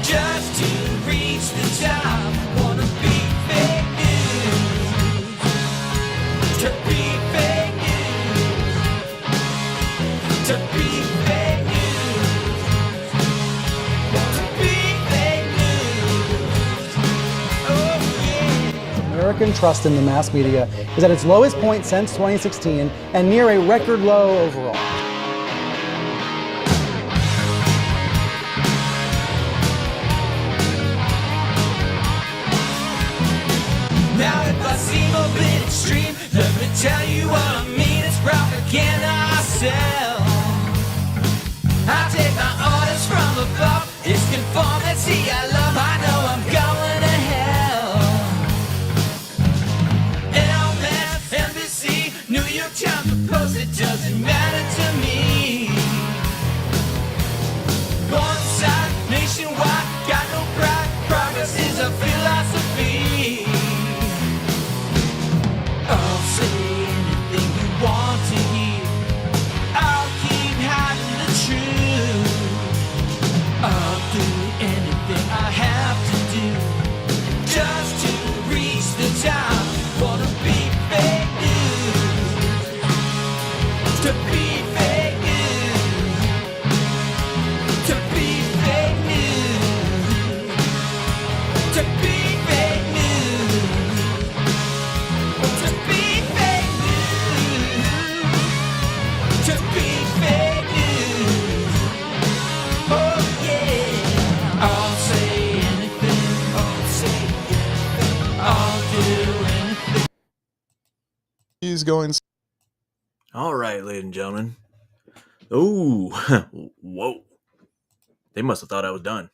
just to reach the top. Wanna be fake news, to be fake news, to be fake news, to be fake news. Oh yeah. American trust in the mass media is at its lowest point since 2016 and near a record low overall. Now if I seem a bit extreme, let me tell you what I mean. It's propaganda I sell. I take my orders from above. It's conformity I love. I know I'm going to hell. LMS, NBC, New York Times, the Post, it doesn't matter to me. One side, nationwide, got no pride. Progress is a philosophy. I'll say anything you want to hear. I'll keep hiding the truth. I'll do anything I have to do just to reach the top. Wanna be fake news, to be fake news, to be fake news, to be fake news, to be fake news, to be fake news. Oh yeah, I'll say anything, I'll say anything, I'll do anything. He's going. All right, ladies and gentlemen. Ooh, whoa. They must have thought I was done.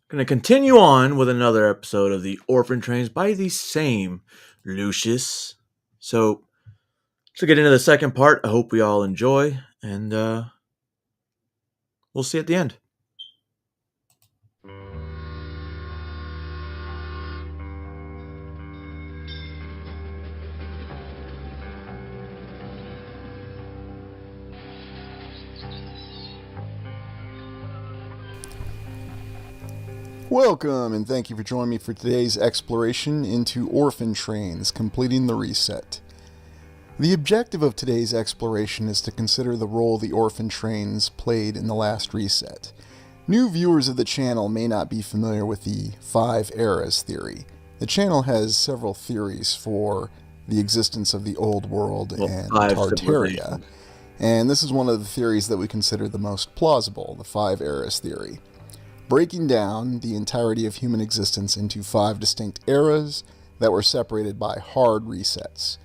Gonna continue on with another episode of the Orphan Trains by the same Lucius. So, to get into the second part, I hope we all enjoy, and we'll see you at the end. Welcome, and thank you for joining me for today's exploration into Orphan Trains, completing the reset. The objective of today's exploration is to consider the role the Orphan Trains played in the last reset. New viewers of the channel may not be familiar with the 5 eras theory. The channel has several theories for the existence of the Old World and 5 Tartaria, civilizations. and this is one of the theories that we consider the most plausible, the 5 eras theory. Breaking down the entirety of human existence into 5 distinct eras that were separated by hard resets.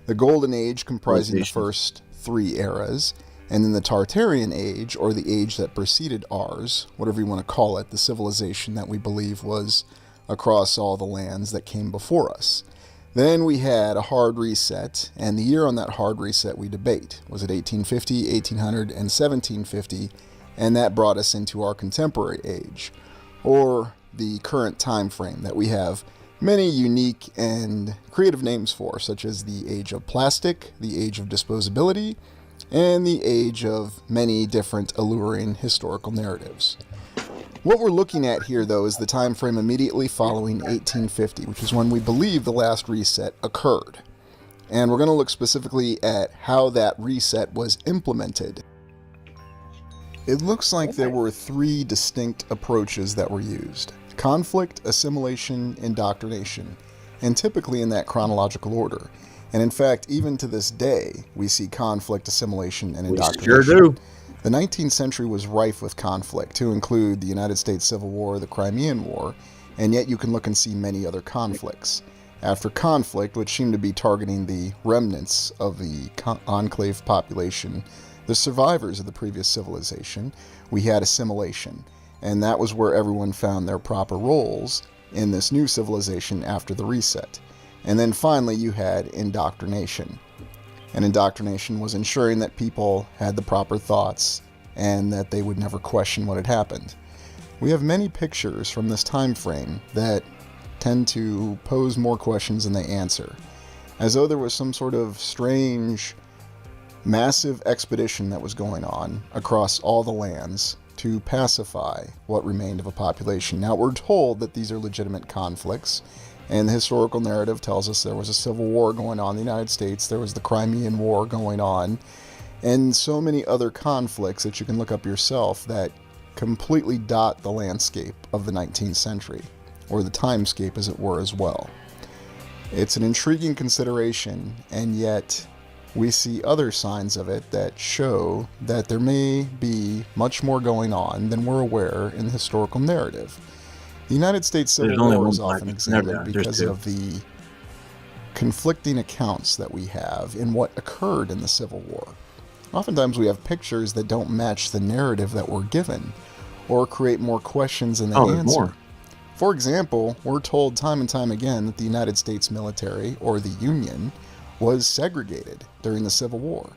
The Golden Age comprising the first 3 eras, and then the Tartarian Age, or the age that preceded ours, whatever you want to call it, the civilization that we believe was across all the lands that came before us. Then we had a hard reset, and the year on that hard reset we debate. Was it 1850, 1800, and 1750? And that brought us into our contemporary age, or the current time frame that we have many unique and creative names for, such as the age of plastic, the age of disposability, and the age of many different alluring historical narratives. What we're looking at here, though, is the time frame immediately following 1850, which is when we believe the last reset occurred. And we're going to look specifically at how that reset was implemented. It looks like there were 3 distinct approaches that were used: conflict, assimilation, indoctrination, and typically in that chronological order. And in fact, even to this day, we see conflict, assimilation, and indoctrination. We sure do. The 19th century was rife with conflict, to include the United States Civil War, the Crimean War, and yet you can look and see many other conflicts. After conflict, which seemed to be targeting the remnants of the enclave population, the survivors of the previous civilization, we had assimilation, and that was where everyone found their proper roles in this new civilization after the reset. And then finally you had indoctrination. And indoctrination was ensuring that people had the proper thoughts and that they would never question what had happened. We have many pictures from this time frame that tend to pose more questions than they answer, as though there was some sort of strange, massive expedition that was going on across all the lands to pacify what remained of a population. Now, we're told that these are legitimate conflicts, and the historical narrative tells us there was a civil war going on in the United States, there was the Crimean War going on, and so many other conflicts that you can look up yourself that completely dot the landscape of the 19th century, or the timescape as it were as well. It's an intriguing consideration, and yet we see other signs of it that show that there may be much more going on than we're aware in the historical narrative. The United States Civil War is often examined because of the conflicting accounts that we have in what occurred in the Civil War. Oftentimes we have pictures that don't match the narrative that we're given, or create more questions than they answer. More. For example, we're told time and time again that the United States military, or the Union, was segregated during the Civil War.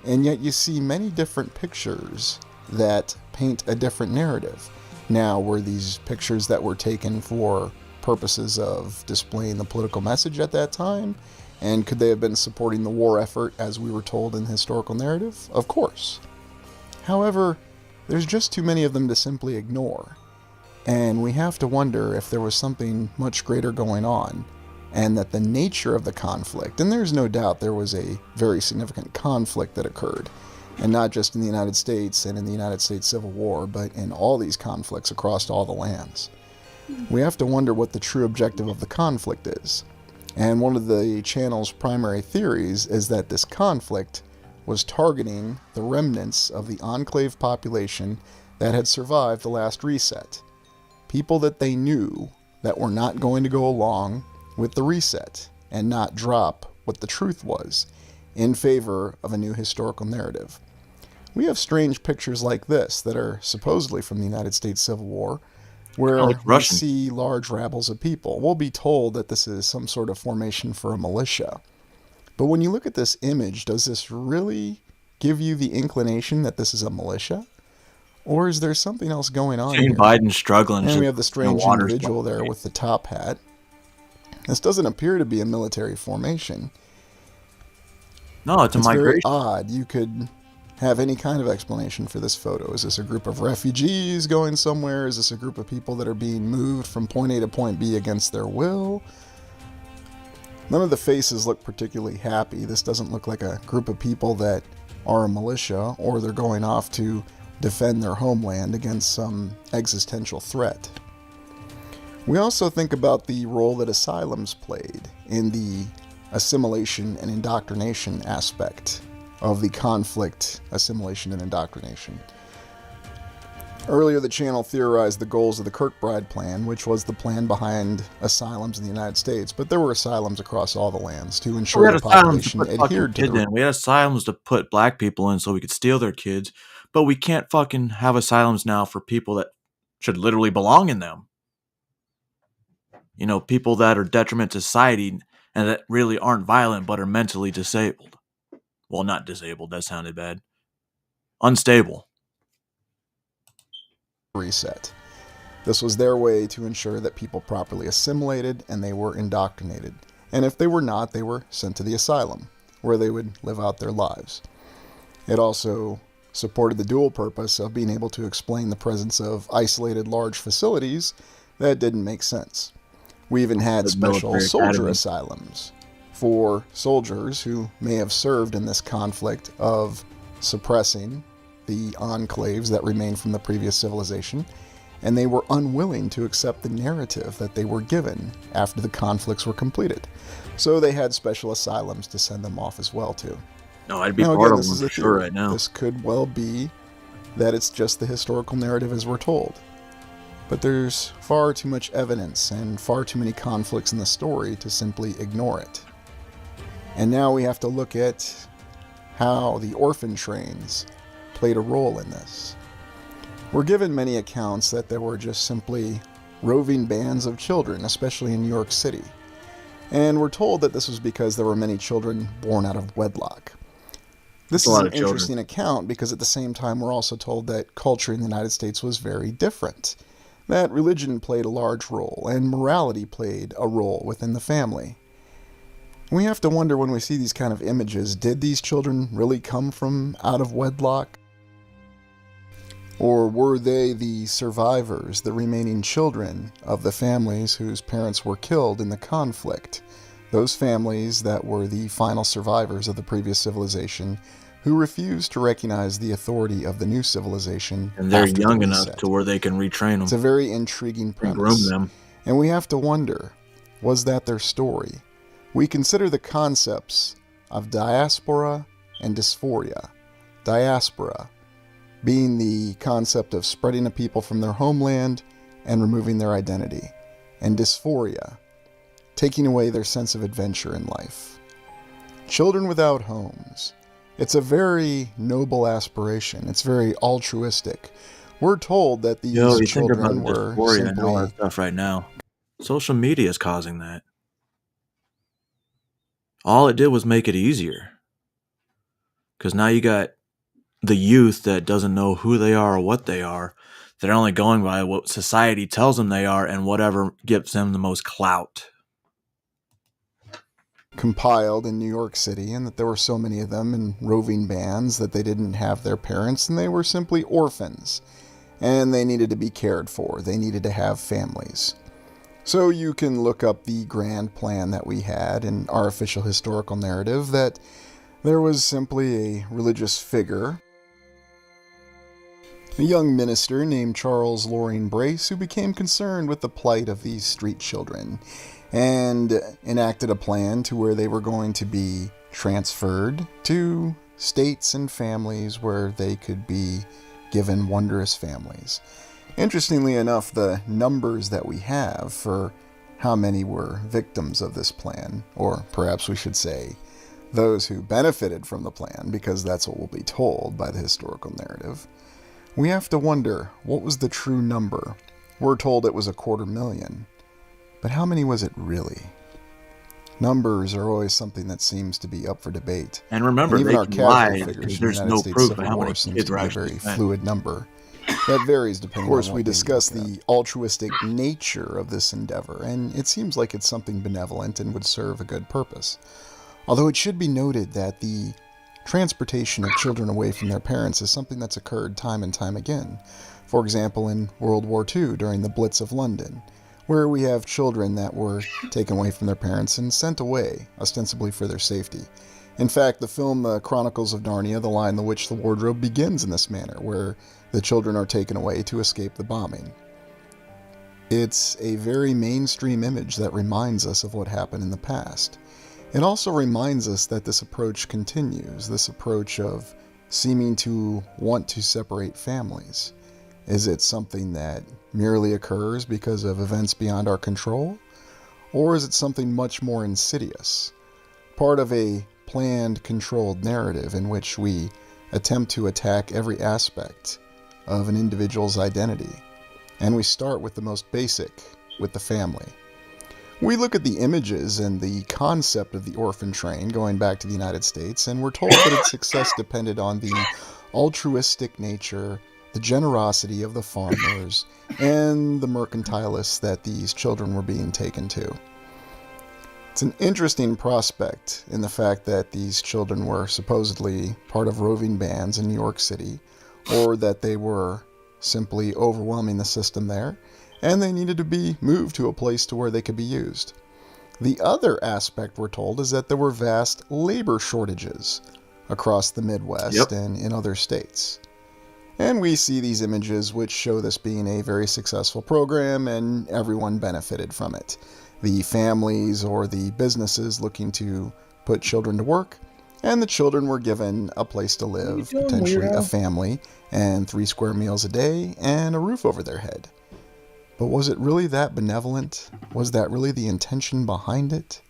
And yet you see many different pictures that paint a different narrative. Now, were these pictures that were taken for purposes of displaying the political message at that time? And could they have been supporting the war effort as we were told in the historical narrative? Of course. However, there's just too many of them to simply ignore. And we have to wonder if there was something much greater going on, and that the nature of the conflict, and there's no doubt there was a very significant conflict that occurred, and not just in the United States and in the United States Civil War, but in all these conflicts across all the lands. We have to wonder what the true objective of the conflict is. And one of the channel's primary theories is that this conflict was targeting the remnants of the enclave population that had survived the last reset. People that they knew that were not going to go along with the reset and not drop what the truth was in favor of a new historical narrative. We have strange pictures like this that are supposedly from the United States Civil War, where we see large rabbles of people. We'll be told that this is some sort of formation for a militia. But when you look at this image, does this really give you the inclination that this is a militia? Or is there something else going on here? Biden struggling. And we have the strange individual there with the top hat. This doesn't appear to be a military formation. No, it's a migration. Very odd. You could have any kind of explanation for this photo. Is this a group of refugees going somewhere? Is this a group of people that are being moved from point A to point B against their will? None of the faces look particularly happy. This doesn't look like a group of people that are a militia, or they're going off to defend their homeland against some existential threat. We also think about the role that asylums played in the assimilation and indoctrination aspect of the conflict, assimilation, and indoctrination. Earlier, the channel theorized the goals of the Kirkbride Plan, which was the plan behind asylums in the United States, but there were asylums across all the lands to ensure the population adhered to them. We had asylums to put black people in so we could steal their kids, but we can't fucking have asylums now for people that should literally belong in them. You know, people that are detriment to society and that really aren't violent but are mentally disabled. Well, not disabled, that sounded bad. Unstable. Reset. This was their way to ensure that people properly assimilated and they were indoctrinated. And if they were not, they were sent to the asylum, where they would live out their lives. It also supported the dual purpose of being able to explain the presence of isolated large facilities that didn't make sense. We even had special soldier asylums for soldiers who may have served in this conflict of suppressing the enclaves that remained from the previous civilization, and they were unwilling to accept the narrative that they were given after the conflicts were completed. So they had special asylums to send them off as well, too. No, I'd be Now, part again, of this one is for a sure theory. right now. This could well be that it's just the historical narrative as we're told. But there's far too much evidence and far too many conflicts in the story to simply ignore it. And now we have to look at how the orphan trains played a role in this. We're given many accounts that there were just simply roving bands of children, especially in New York City. And we're told that this was because there were many children born out of wedlock. This is an interesting account because at the same time we're also told that culture in the United States was very different. That religion played a large role and morality played a role within the family. We have to wonder when we see these kind of images, did these children really come from out of wedlock? Or were they the survivors, the remaining children of the families whose parents were killed in the conflict? Those families that were the final survivors of the previous civilization who refused to recognize the authority of the new civilization. And they're young enough to where they can retrain them. It's a very intriguing premise. Groom them. And we have to wonder, was that their story? We consider the concepts of diaspora and dysphoria. Diaspora being the concept of spreading a people from their homeland and removing their identity. And dysphoria, taking away their sense of adventure in life. Children without homes. It's a very noble aspiration. It's very altruistic. We're told that these children were simply... and all that stuff right now. Social media is causing that. All it did was make it easier. Because now you got the youth that doesn't know who they are or what they are. They're only going by what society tells them they are and whatever gives them the most clout. Compiled in New York City, and that there were so many of them in roving bands that they didn't have their parents and they were simply orphans. And they needed to be cared for. They needed to have families. So you can look up the grand plan that we had in our official historical narrative that there was simply a religious figure, a young minister named Charles Loring Brace, who became concerned with the plight of these street children and enacted a plan to where they were going to be transferred to states and families where they could be given wondrous families. Interestingly enough, the numbers that we have for how many were victims of this plan, or perhaps we should say those who benefited from the plan, because that's what we'll be told by the historical narrative, we have to wonder, what was the true number? We're told it was 250,000, but how many was it really? Numbers are always something that seems to be up for debate. And remember, even they our can casual lie figures because from the there's United no States proof of Civil how War many seems kids to were be a actually very spent. fluid number. That varies depending on what we discuss the altruistic nature of this endeavor, and it seems like it's something benevolent and would serve a good purpose. Although it should be noted that the transportation of children away from their parents is something that's occurred time and time again. For example, in World War II during the Blitz of London, where we have children that were taken away from their parents and sent away, ostensibly for their safety. In fact, the film Chronicles of Narnia, The Lion, the Witch, the Wardrobe begins in this manner, where the children are taken away to escape the bombing. It's a very mainstream image that reminds us of what happened in the past. It also reminds us that this approach continues, this approach of seeming to want to separate families. Is it something that merely occurs because of events beyond our control? Or is it something much more insidious? Part of a planned, controlled narrative in which we attempt to attack every aspect of an individual's identity. And we start with the most basic, with the family. We look at the images and the concept of the orphan train going back to the United States, and we're told that its success depended on the altruistic nature, the generosity of the farmers, and the mercantilists that these children were being taken to. It's an interesting prospect in the fact that these children were supposedly part of roving bands in New York City, or that they were simply overwhelming the system there, and they needed to be moved to a place to where they could be used. The other aspect, we're told, is that there were vast labor shortages across the Midwest and in other states. And we see these images which show this being a very successful program and everyone benefited from it. The families or the businesses looking to put children to work, and the children were given a place to live, potentially a family, and 3 square meals a day and a roof over their head. But was it really that benevolent? Was that really the intention behind it?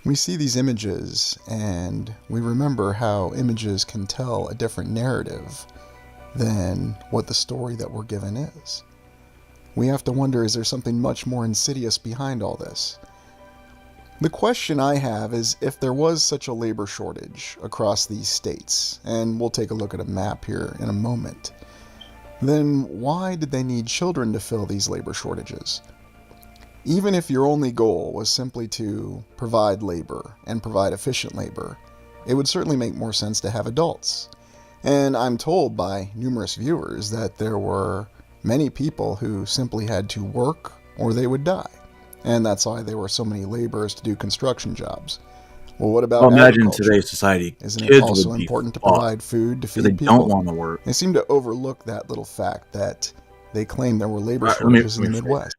We see these images and we remember how images can tell a different narrative than what the story that we're given is. We have to wonder, is there something much more insidious behind all this? The question I have is, if there was such a labor shortage across these states, and we'll take a look at a map here in a moment, then why did they need children to fill these labor shortages? Even if your only goal was simply to provide labor and provide efficient labor, it would certainly make more sense to have adults. And I'm told by numerous viewers that there were many people who simply had to work or they would die. And that's why there were so many laborers to do construction jobs. Well, what about imagine agriculture? today's society. Isn't Kids it also would be important to fucked provide food to feed they people? don't want to work. They seem to overlook that little fact that they claim there were labor Let me- shortages let in me the Midwest.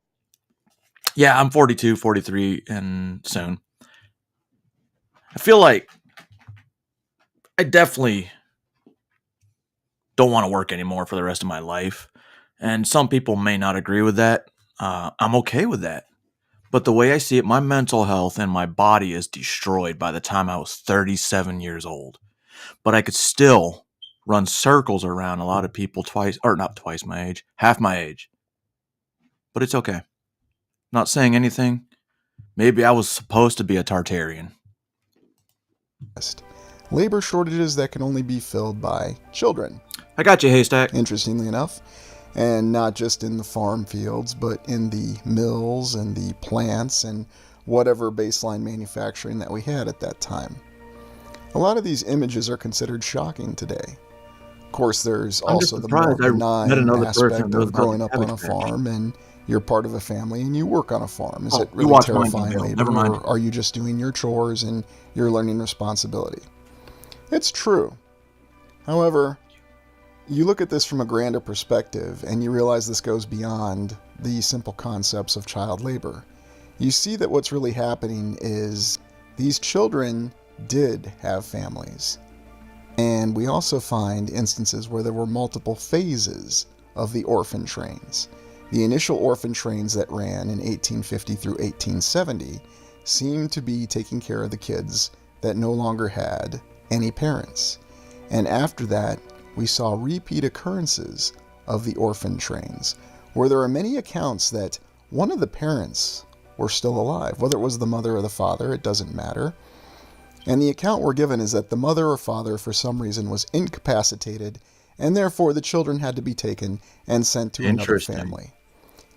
Yeah, I'm 42, 43, and soon. I feel like I definitely don't want to work anymore for the rest of my life. And some people may not agree with that. I'm okay with that. But the way I see it, my mental health and my body is destroyed by the time I was 37 years old. But I could still run circles around a lot of people not twice my age, half my age. But it's okay. Not saying anything. Maybe I was supposed to be a Tartarian. Labor shortages that can only be filled by children. I got you, Haystack. Interestingly enough, and not just in the farm fields, but in the mills and the plants and whatever baseline manufacturing that we had at that time. A lot of these images are considered shocking today. Of course, there's also the more benign aspect of growing up on a farm and you're part of a family and you work on a farm. Is it really terrifying labor, or are you just doing your chores and you're learning responsibility? It's true. However, you look at this from a grander perspective and you realize this goes beyond the simple concepts of child labor. You see that what's really happening is these children did have families. And we also find instances where there were multiple phases of the orphan trains. The initial orphan trains that ran in 1850 through 1870 seemed to be taking care of the kids that no longer had any parents. And after that, we saw repeat occurrences of the orphan trains, where there are many accounts that one of the parents were still alive. Whether it was the mother or the father, it doesn't matter. And the account we're given is that the mother or father, for some reason, was incapacitated, and therefore the children had to be taken and sent to another family.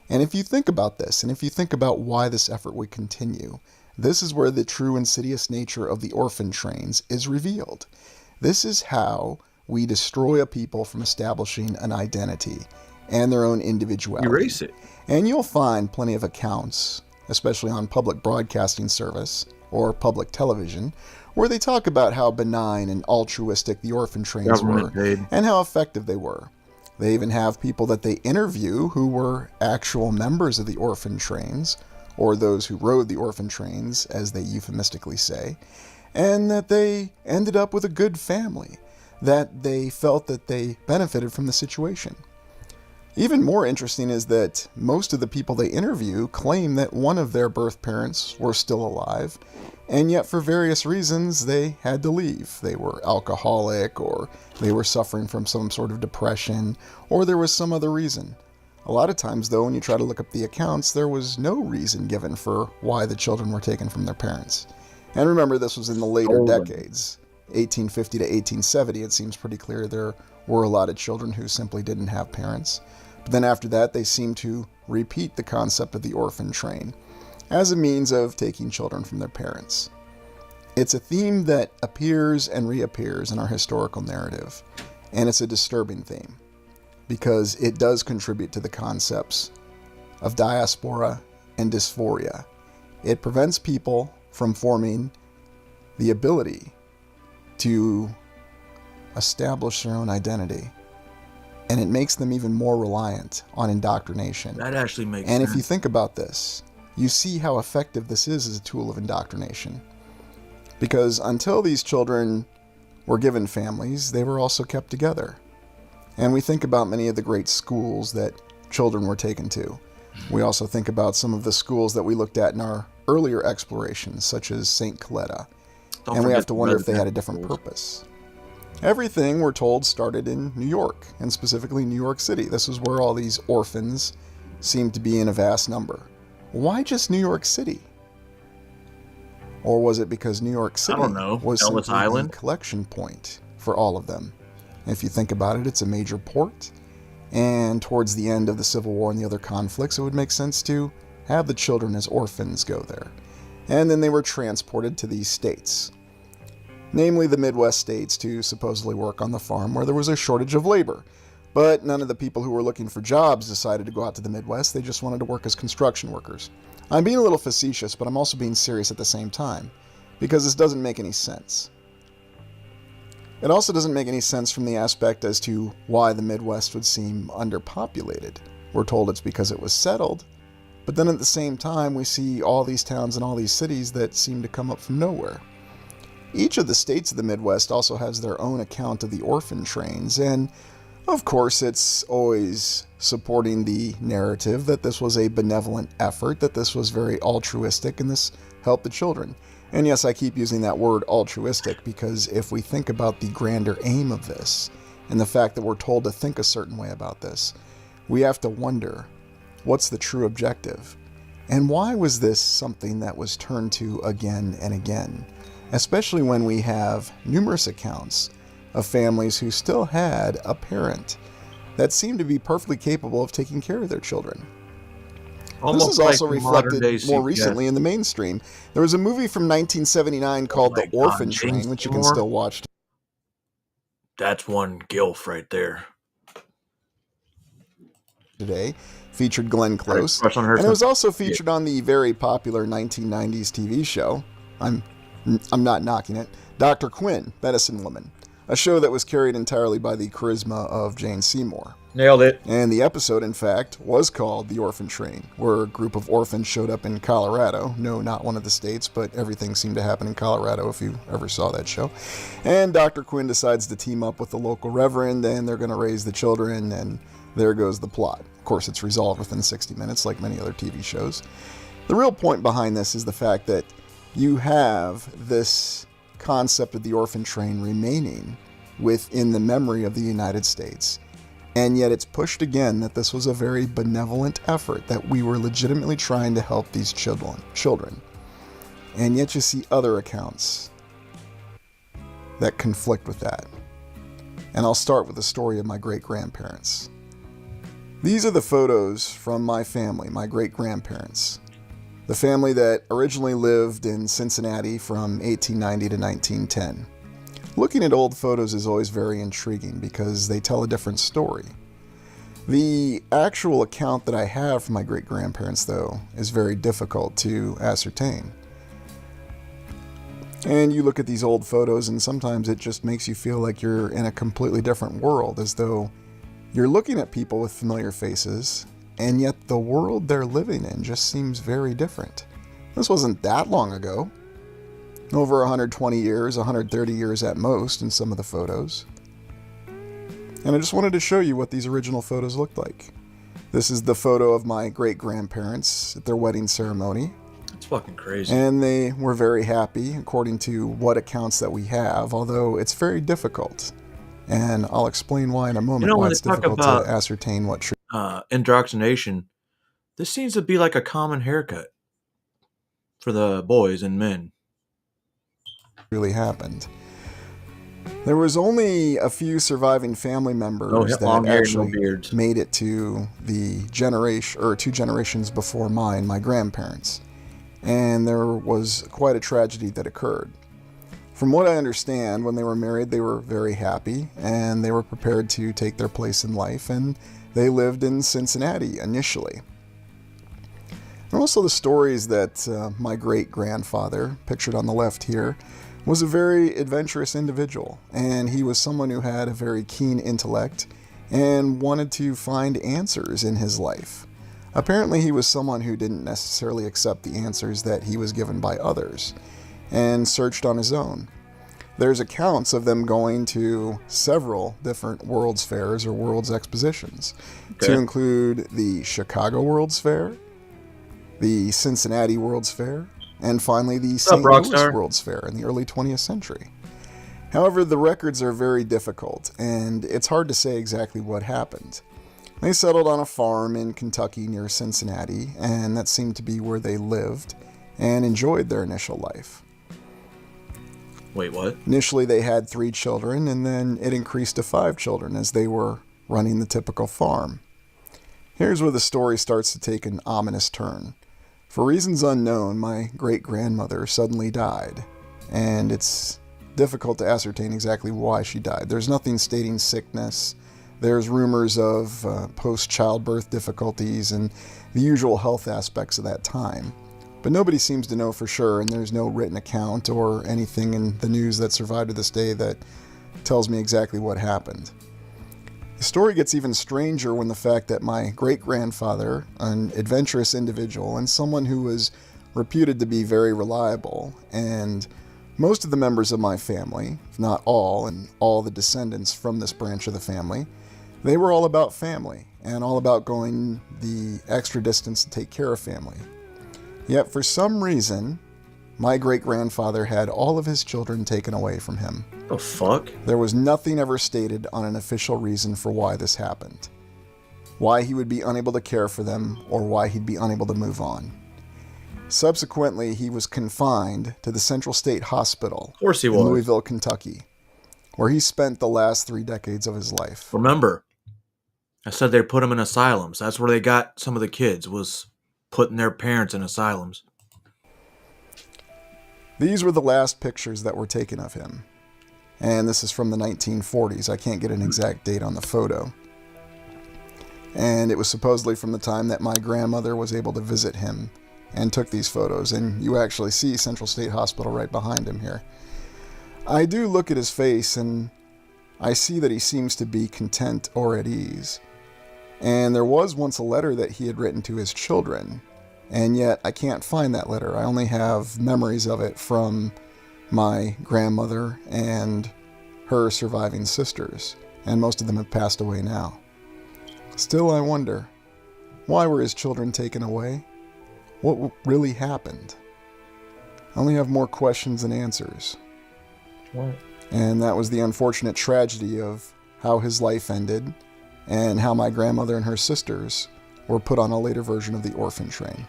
And if you think about this, and if you think about why this effort would continue, this is where the true insidious nature of the orphan trains is revealed. This is how we destroy a people from establishing an identity and their own individuality. Erase it. And you'll find plenty of accounts, especially on public broadcasting service or public television, where they talk about how benign and altruistic the orphan trains were and how effective they were. They even have people that they interview who were actual members of the orphan trains, or those who rode the orphan trains, as they euphemistically say, and that they ended up with a good family, that they felt that they benefited from the situation. Even more interesting is that most of the people they interview claim that one of their birth parents were still alive, and yet for various reasons they had to leave. They were alcoholic, or they were suffering from some sort of depression, or there was some other reason. A lot of times, though, when you try to look up the accounts, there was no reason given for why the children were taken from their parents. And remember, this was in the later decades, 1850 to 1870. It seems pretty clear there were a lot of children who simply didn't have parents. But then after that, they seem to repeat the concept of the orphan train as a means of taking children from their parents. It's a theme that appears and reappears in our historical narrative, and it's a disturbing theme because it does contribute to the concepts of diaspora and dysphoria It prevents people from forming the ability to establish their own identity. And it makes them even more reliant on indoctrination. That actually makes sense. And if you think about this, you see how effective this is as a tool of indoctrination. Because until these children were given families, they were also kept together. And we think about many of the great schools that children were taken to. We also think about some of the schools that we looked at in our earlier explorations, such as St. Coletta. And we have to wonder if they had a different purpose. Everything, we're told, started in New York, and specifically New York City. This is where all these orphans seem to be in a vast number. Why just New York City? Or was it because New York City was Ellis simply Island? the collection point for all of them? If you think about it, it's a major port. And towards the end of the Civil War and the other conflicts, it would make sense to have the children as orphans go there. And then they were transported to these states, namely the Midwest states, to supposedly work on the farm where there was a shortage of labor. But none of the people who were looking for jobs decided to go out to the Midwest. They just wanted to work as construction workers. I'm being a little facetious, but I'm also being serious at the same time, because this doesn't make any sense. It also doesn't make any sense from the aspect as to why the Midwest would seem underpopulated. We're told it's because it was settled, but then at the same time we see all these towns and all these cities that seem to come up from nowhere. Each of the states of the Midwest also has their own account of the orphan trains, and of course it's always supporting the narrative that this was a benevolent effort, that this was very altruistic, and this helped the children. And yes, I keep using that word altruistic because if we think about the grander aim of this, and the fact that we're told to think a certain way about this, we have to wonder, what's the true objective? And why was this something that was turned to again and again? Especially when we have numerous accounts of families who still had a that seemed to be perfectly capable of taking care of their children. Almost this is also like reflected modern-day more CPS. recently in the mainstream. There was a movie from 1979 called The Orphan Train, which you can still watch That's one gilf right there. today. Featured Glenn Close. Crush on her And it was since- also featured on the very popular 1990s TV show, I'm not knocking it, Dr. Quinn, Medicine Woman, a show that was carried entirely by the charisma of Jane Seymour. Nailed it. And the episode, in fact, was called The Orphan Train, where a group of orphans showed up in Colorado. No, not one of the states, but everything seemed to happen in Colorado if you ever saw that show. And Dr. Quinn decides to team up with the local reverend, and they're going to raise the children, and there goes the plot. Of course, it's resolved within 60 minutes, like many other TV shows. The real point behind this is the fact that you have this concept of the orphan train remaining within the memory of the United States. And yet it's pushed again that this was a very benevolent effort, that we were legitimately trying to help these children. And yet you see other accounts that conflict with that. And I'll start with the story of my great-grandparents. These are the photos from my family, my great-grandparents. The family that originally lived in Cincinnati from 1890 to 1910. Looking at old photos is always very intriguing because they tell a different story. The actual account that I have from my great-grandparents, though, is very difficult to ascertain. And you look at these old photos and sometimes it just makes you feel like you're in a completely different world, as though you're looking at people with familiar faces, and yet the world they're living in just seems very different. This wasn't that long ago. Over 120 years, 130 years at most in some of the photos. And I just wanted to show you what these original photos looked like. This is the photo of my great-grandparents at their wedding ceremony. It's fucking crazy. And they were very happy, according to what accounts that we have, although it's very difficult. And I'll explain why in a moment, why when it's they talk difficult about to ascertain what truth indoctrination, this seems to be like a common haircut for the boys and men. really happened. There was only a few surviving family members that actually made it to the generation, or 2 generations before mine, my grandparents. And there was quite a tragedy that occurred. From what I understand, when they were married, they were very happy, and they were prepared to take their place in life, and they lived in Cincinnati initially. And also the stories that my great-grandfather, pictured on the left here, was a very adventurous individual, and he was someone who had a very keen intellect and wanted to find answers in his life. Apparently he was someone who didn't necessarily accept the answers that he was given by others, and searched on his own. There's accounts of them going to several different World's Fairs or World's Expositions, to include the Chicago World's Fair, the Cincinnati World's Fair, and finally the St. Louis World's Fair in the early 20th century. However, the records are very difficult, and it's hard to say exactly what happened. They settled on a farm in Kentucky near Cincinnati, and that seemed to be where they lived and enjoyed their initial life. Wait, what? Initially, they had 3 children, and then it increased to 5 children as they were running the typical farm. Here's where the story starts to take an ominous turn. For reasons unknown, my great-grandmother suddenly died, and it's difficult to ascertain exactly why she died. There's nothing stating sickness. There's rumors of post-childbirth difficulties and the usual health aspects of that time. But nobody seems to know for sure, and there's no written account or anything in the news that survived to this day that tells me exactly what happened. The story gets even stranger when the fact that my great-grandfather, an adventurous individual and someone who was reputed to be very reliable, and most of the members of my family, if not all, and all the descendants from this branch of the family, they were all about family and all about going the extra distance to take care of family. Yet for some reason, my great-grandfather had all of his children taken away from him. The fuck? There was nothing ever stated on an official reason for why this happened. Why he would be unable to care for them, or why he'd be unable to move on. Subsequently, he was confined to the Central State Hospital in Louisville, Kentucky, where he spent the last 3 decades of his life. Remember, I said they put him in asylums. That's where they got some of the kids, was putting their parents in asylums. These were the last pictures that were taken of him. And this is from the 1940s. I can't get an exact date on the photo. And it was supposedly from the time that my grandmother was able to visit him and took these photos. And you actually see Central State Hospital right behind him here. I do look at his face and I see that he seems to be content or at ease. And there was once a letter that he had written to his children. And yet I can't find that letter. I only have memories of it from my grandmother and her surviving sisters, and most of them have passed away now. Still, I wonder, why were his children taken away? What really happened? I only have more questions than answers. What? And that was the unfortunate tragedy of how his life ended, and how my grandmother and her sisters were put on a later version of the orphan train.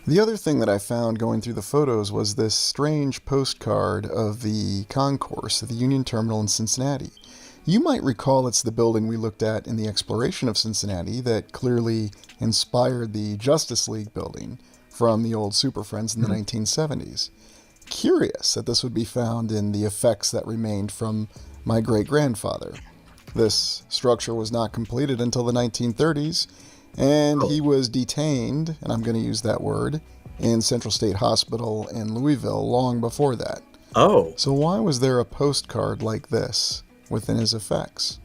The other thing that I found going through the photos was this strange postcard of the concourse at the Union Terminal in Cincinnati. You might recall it's the building we looked at in the exploration of Cincinnati that clearly inspired the Justice League building from the old Super Friends in the 1970s. Curious that this would be found in the effects that remained from my great-grandfather. This structure was not completed until the 1930s, and he was detained, and I'm going to use that word, in Central State Hospital in Louisville long before that. Oh. So why was there a postcard like this within his effects?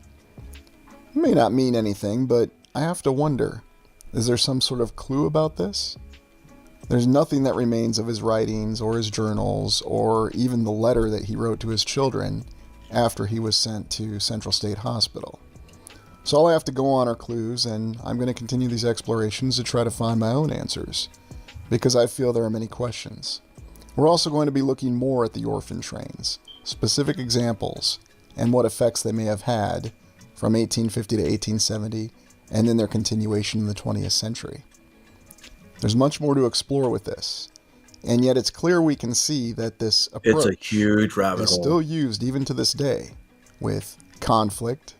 It may not mean anything, but I have to wonder, is there some sort of clue about this? There's nothing that remains of his writings or his journals or even the letter that he wrote to his children after he was sent to Central State Hospital. So all I have to go on are clues, and I'm going to continue these explorations to try to find my own answers, because I feel there are many questions. We're also going to be looking more at the orphan trains, specific examples, and what effects they may have had from 1850 to 1870, and then their continuation in the 20th century. There's much more to explore with this, and yet it's clear we can see that this approach It's a huge rabbit is hole. still used even to this day, with conflict,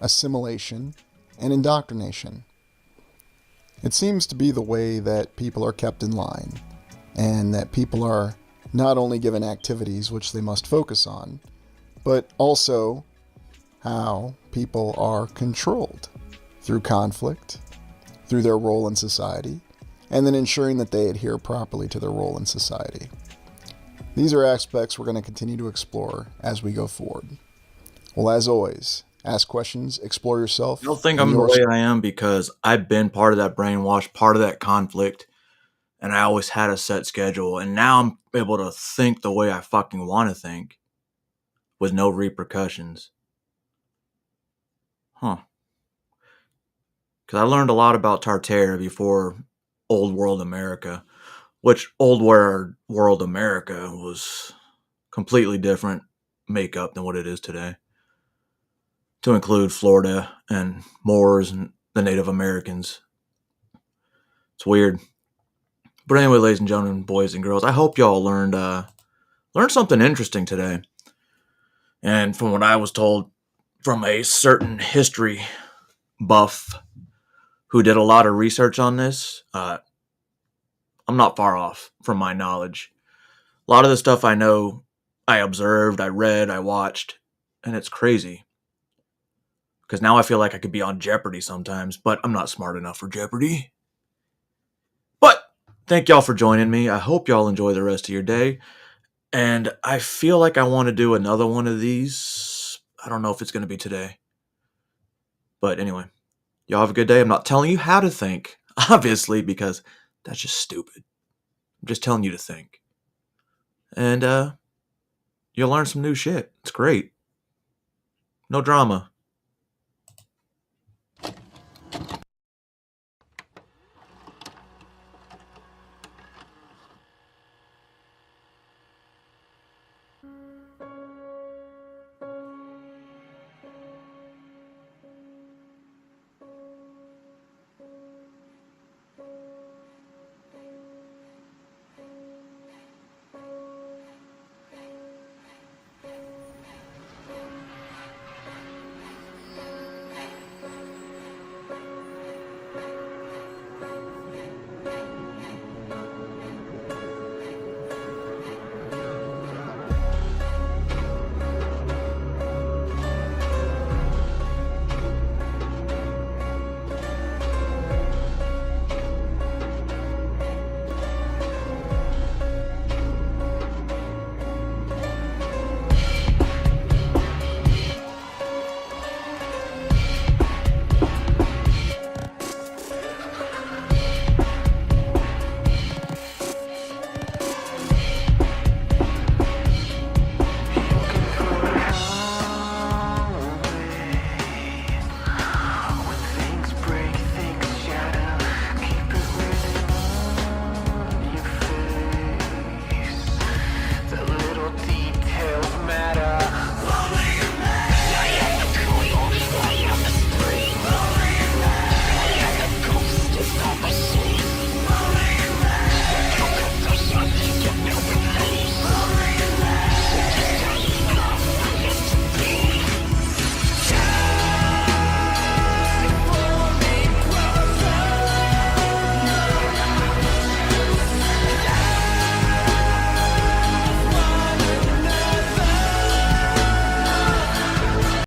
assimilation, and indoctrination. It seems to be the way that people are kept in line, and that people are not only given activities which they must focus on, but also how people are controlled through conflict, through their role in society, and then ensuring that they adhere properly to their role in society. These are aspects we're going to continue to explore as we go forward. Well, as always, ask questions, explore yourself. I don't think I'm the way I am because I've been part of that brainwash, part of that conflict, and I always had a set schedule, and now I'm able to think the way I fucking want to think with no repercussions. Huh. Because I learned a lot about Tartare before Old World America, which Old World America was completely different makeup than what it is today, to include Florida and Moors and the Native Americans. It's weird. But anyway, ladies and gentlemen, boys and girls, I hope y'all learned something interesting today. And from what I was told from a certain history buff who did a lot of research on this, I'm not far off from my knowledge. A lot of the stuff I know, I observed, I read, I watched, and it's crazy. Because now I feel like I could be on Jeopardy sometimes, but I'm not smart enough for Jeopardy. But thank y'all for joining me. I hope y'all enjoy the rest of your day. And I feel like I want to do another one of these. I don't know if it's going to be today. But anyway, y'all have a good day. I'm not telling you how to think, obviously, because that's just stupid. I'm just telling you to think. And you'll learn some new shit. It's great. No drama.